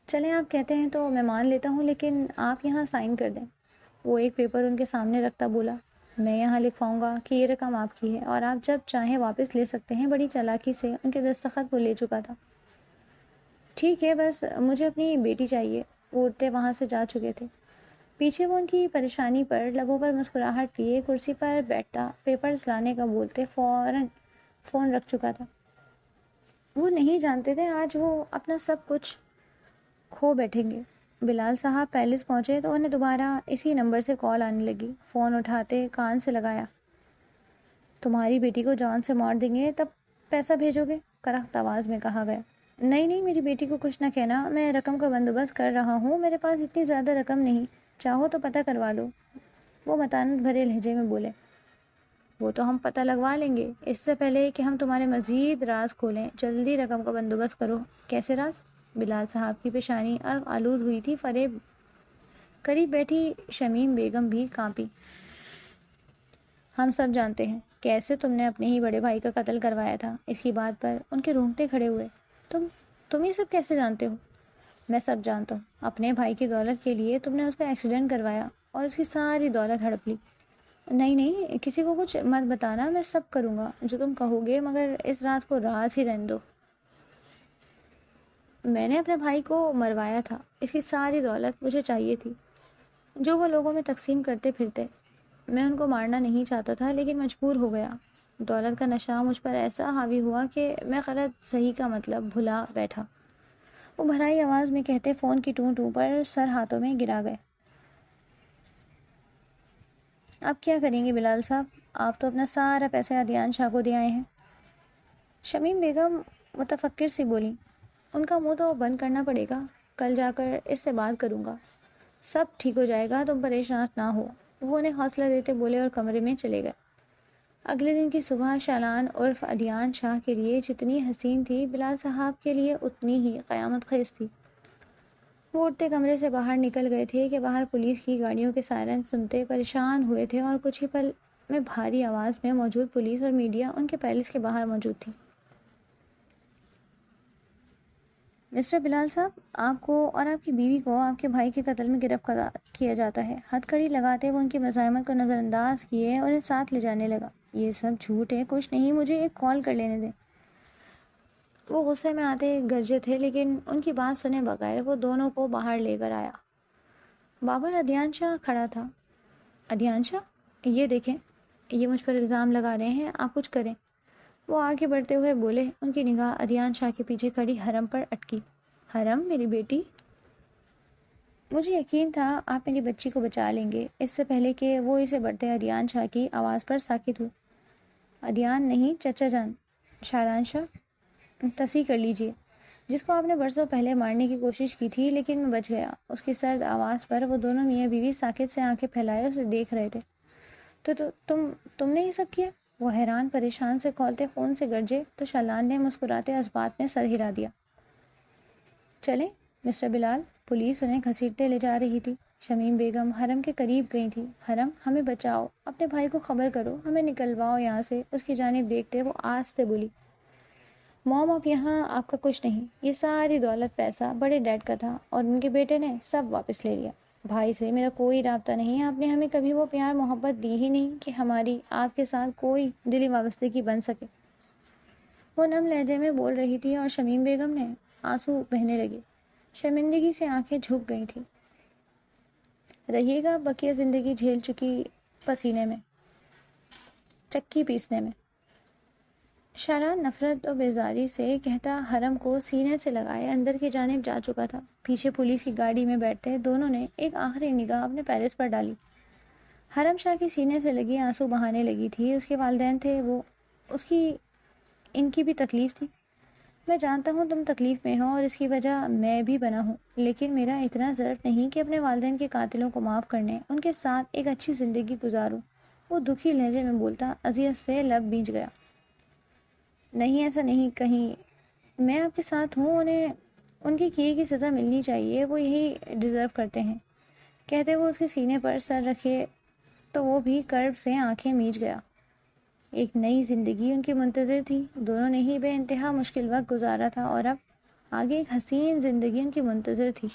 چلیں آپ کہتے ہیں تو میں مان لیتا ہوں، لیکن آپ یہاں سائن کر دیں۔ وہ ایک پیپر ان کے سامنے رکھتا بولا، میں یہاں لکھواؤں گا کہ یہ رقم آپ کی ہے اور آپ جب چاہیں واپس لے سکتے ہیں۔ بڑی چالاکی سے ان کے دستخط وہ لے چکا تھا۔ ٹھیک ہے، بس مجھے اپنی بیٹی چاہیے۔ وہ اٹھتے وہاں سے جا چکے تھے۔ پیچھے وہ ان کی پریشانی پر لبوں پر مسکراہٹ لیے کرسی پر بیٹھتا، پیپرز لانے کا بولتے فوراً فون رکھ چکا تھا۔ وہ نہیں جانتے تھے آج وہ اپنا سب کچھ کھو بیٹھیں گے۔ بلال صاحب پیلس پہنچے تو انہیں دوبارہ اسی نمبر سے کال آنے لگی۔ فون اٹھاتے کان سے لگایا۔ تمہاری بیٹی کو جان سے مار دیں گے تب پیسہ بھیجو گے؟ کرخت آواز میں کہا گیا۔ نہیں، میری بیٹی کو کچھ نہ کہنا، میں رقم کا بندوبست کر رہا ہوں، میرے پاس اتنی زیادہ رقم نہیں، چاہو تو پتہ کروا لو۔ وہ متانت بھرے لہجے میں بولے۔ وہ تو ہم پتہ لگوا لیں گے، اس سے پہلے کہ ہم تمہارے مزید راز کھولیں جلدی رقم کا بندوبست کرو۔ کیسے راز؟ بلال صاحب کی پیشانی عرق آلود ہوئی تھی۔ فریب قریب بیٹھی شمیم بیگم بھی کانپی۔ ہم سب جانتے ہیں کیسے تم نے اپنے ہی بڑے بھائی کا قتل کروایا تھا۔ اس کی بات پر ان کے رونگٹے کھڑے ہوئے۔ تم یہ سب کیسے جانتے ہو؟ میں سب جانتا ہوں۔ اپنے بھائی کی دولت کے لیے تم نے اس کا ایکسیڈنٹ کروایا اور اس کی ساری دولت ہڑپ لی۔ نہیں، کسی کو کچھ مت بتانا، میں سب کروں گا جو تم کہو گے، مگر اس رات کو راز ہی رہنے دو۔ میں نے اپنے بھائی کو مروایا تھا، اس کی ساری دولت مجھے چاہیے تھی جو وہ لوگوں میں تقسیم کرتے پھرتے۔ میں ان کو مارنا نہیں چاہتا تھا لیکن مجبور ہو گیا۔ دولت کا نشہ مجھ پر ایسا حاوی ہوا کہ میں غلط صحیح کا مطلب بھلا بیٹھا۔ وہ بھرائی آواز میں کہتے فون کی ٹوں ٹوں پر سر ہاتھوں میں گرا گئے۔ اب کیا کریں گے بلال صاحب؟ آپ تو اپنا سارا پیسہ عدیان شاہ کو دے آئے ہیں۔ شمیم بیگم متفکر سی بولی۔ ان کا منہ تو بند کرنا پڑے گا، کل جا کر اس سے بات کروں گا، سب ٹھیک ہو جائے گا، تم پریشان نہ ہو۔ وہ انہیں حوصلہ دیتے بولے اور کمرے میں چلے گئے۔ اگلے دن کی صبح شالان عرف عدیان شاہ کے لیے جتنی حسین تھی، بلال صاحب کے لیے اتنی ہی قیامت خیز تھی۔ وہ اٹھتے کمرے سے باہر نکل گئے تھے کہ باہر پولیس کی گاڑیوں کے سائرن سنتے پریشان ہوئے تھے، اور کچھ ہی پل میں بھاری آواز میں موجود پولیس اور میڈیا ان کے پیلس کے باہر موجود تھی۔ مسٹر بلال صاحب، آپ کو اور آپ کی بیوی کو آپ کے بھائی کے قتل میں گرفتار کیا جاتا ہے۔ ہتھ کڑی لگاتے وہ ان کی مزاحمت کو نظر انداز کیے اور انہیں ساتھ لے جانے لگا۔ یہ سب جھوٹ ہے، کچھ نہیں، مجھے ایک کال کر لینے دیں۔ وہ غصے میں آتے گرجے تھے، لیکن ان کی بات سنے بغیر وہ دونوں کو باہر لے کر آیا۔ بابر عدیان شاہ کھڑا تھا۔ عدیان شاہ، یہ دیکھیں، یہ مجھ پر الزام لگا رہے ہیں، آپ کچھ کریں۔ وہ آگے بڑھتے ہوئے بولے۔ ان کی نگاہ عدیان شاہ کے پیچھے کھڑی حرم پر اٹکی۔ حرم، میری بیٹی، مجھے یقین تھا آپ میری بچی کو بچا لیں گے۔ اس سے پہلے کہ وہ اسے بڑھتے عدیان شاہ کی آواز پر ساکت ہوئے۔ عدیان نہیں، چچا جان، شالان شاہ، تصحیح کر لیجئے۔ جس کو آپ نے برسوں پہلے مارنے کی کوشش کی تھی، لیکن میں بچ گیا۔ اس کی سرد آواز پر وہ دونوں میاں بیوی ساکت سے آنکھیں پھیلائے اسے دیکھ رہے تھے۔ تو تم نے یہ سب کیا؟ وہ حیران پریشان سے کھولتے خون سے گرجے تو شالان نے مسکراتے اسبات میں سر ہلا دیا۔ چلیں مسٹر بلال۔ پولیس انہیں گھسیٹتے لے جا رہی تھی۔ شمیم بیگم حرم کے قریب گئی تھی۔ حرم، ہمیں بچاؤ، اپنے بھائی کو خبر کرو، ہمیں نکلواؤ یہاں سے۔ اس کی جانب دیکھتے وہ آس سے بولی۔ موم، اب یہاں آپ کا کچھ نہیں، یہ ساری دولت پیسہ بڑے ڈیڈ کا تھا اور ان کے بیٹے نے سب واپس لے لیا۔ بھائی سے میرا کوئی رابطہ نہیں، آپ نے ہمیں کبھی وہ پیار محبت دی ہی نہیں کہ ہماری آپ کے ساتھ کوئی دلی وابستگی بن سکے۔ وہ نم لہجے میں بول رہی تھی اور شمیم بیگم نے آنسو بہنے لگے۔ شرمندگی سے آنکھیں جھک گئی تھیں۔ رہیے گا بقیہ زندگی جھیل چکی پسینے میں، چکی پیسنے میں۔ شالان نفرت اور بیزاری سے کہتا حرم کو سینے سے لگائے اندر کی جانب جا چکا تھا۔ پیچھے پولیس کی گاڑی میں بیٹھتے دونوں نے ایک آخری نگاہ اپنے پیرس پر ڈالی۔ حرم شاہ کی سینے سے لگی آنسو بہانے لگی تھی۔ اس کے والدین تھے، وہ ان کی بھی تکلیف تھی۔ میں جانتا ہوں تم تکلیف میں ہو اور اس کی وجہ میں بھی بنا ہوں، لیکن میرا اتنا ضرورت نہیں کہ اپنے والدین کے قاتلوں کو معاف کرنے ان کے ساتھ ایک اچھی زندگی گزاروں۔ وہ دکھی لہجے میں بولتا، اذیت سے لب بھیج گیا۔ نہیں، ایسا نہیں، کہیں میں آپ کے ساتھ ہوں، انہیں ان کی کیے کی سزا ملنی چاہیے، وہ یہی ڈیزرو کرتے ہیں۔ کہتے وہ اس کے سینے پر سر رکھے تو وہ بھی کرب سے آنکھیں میچ گیا۔ ایک نئی زندگی ان کی منتظر تھی۔ دونوں نے ہی بے انتہا مشکل وقت گزارا تھا اور اب آگے ایک حسین زندگی ان کی منتظر تھی۔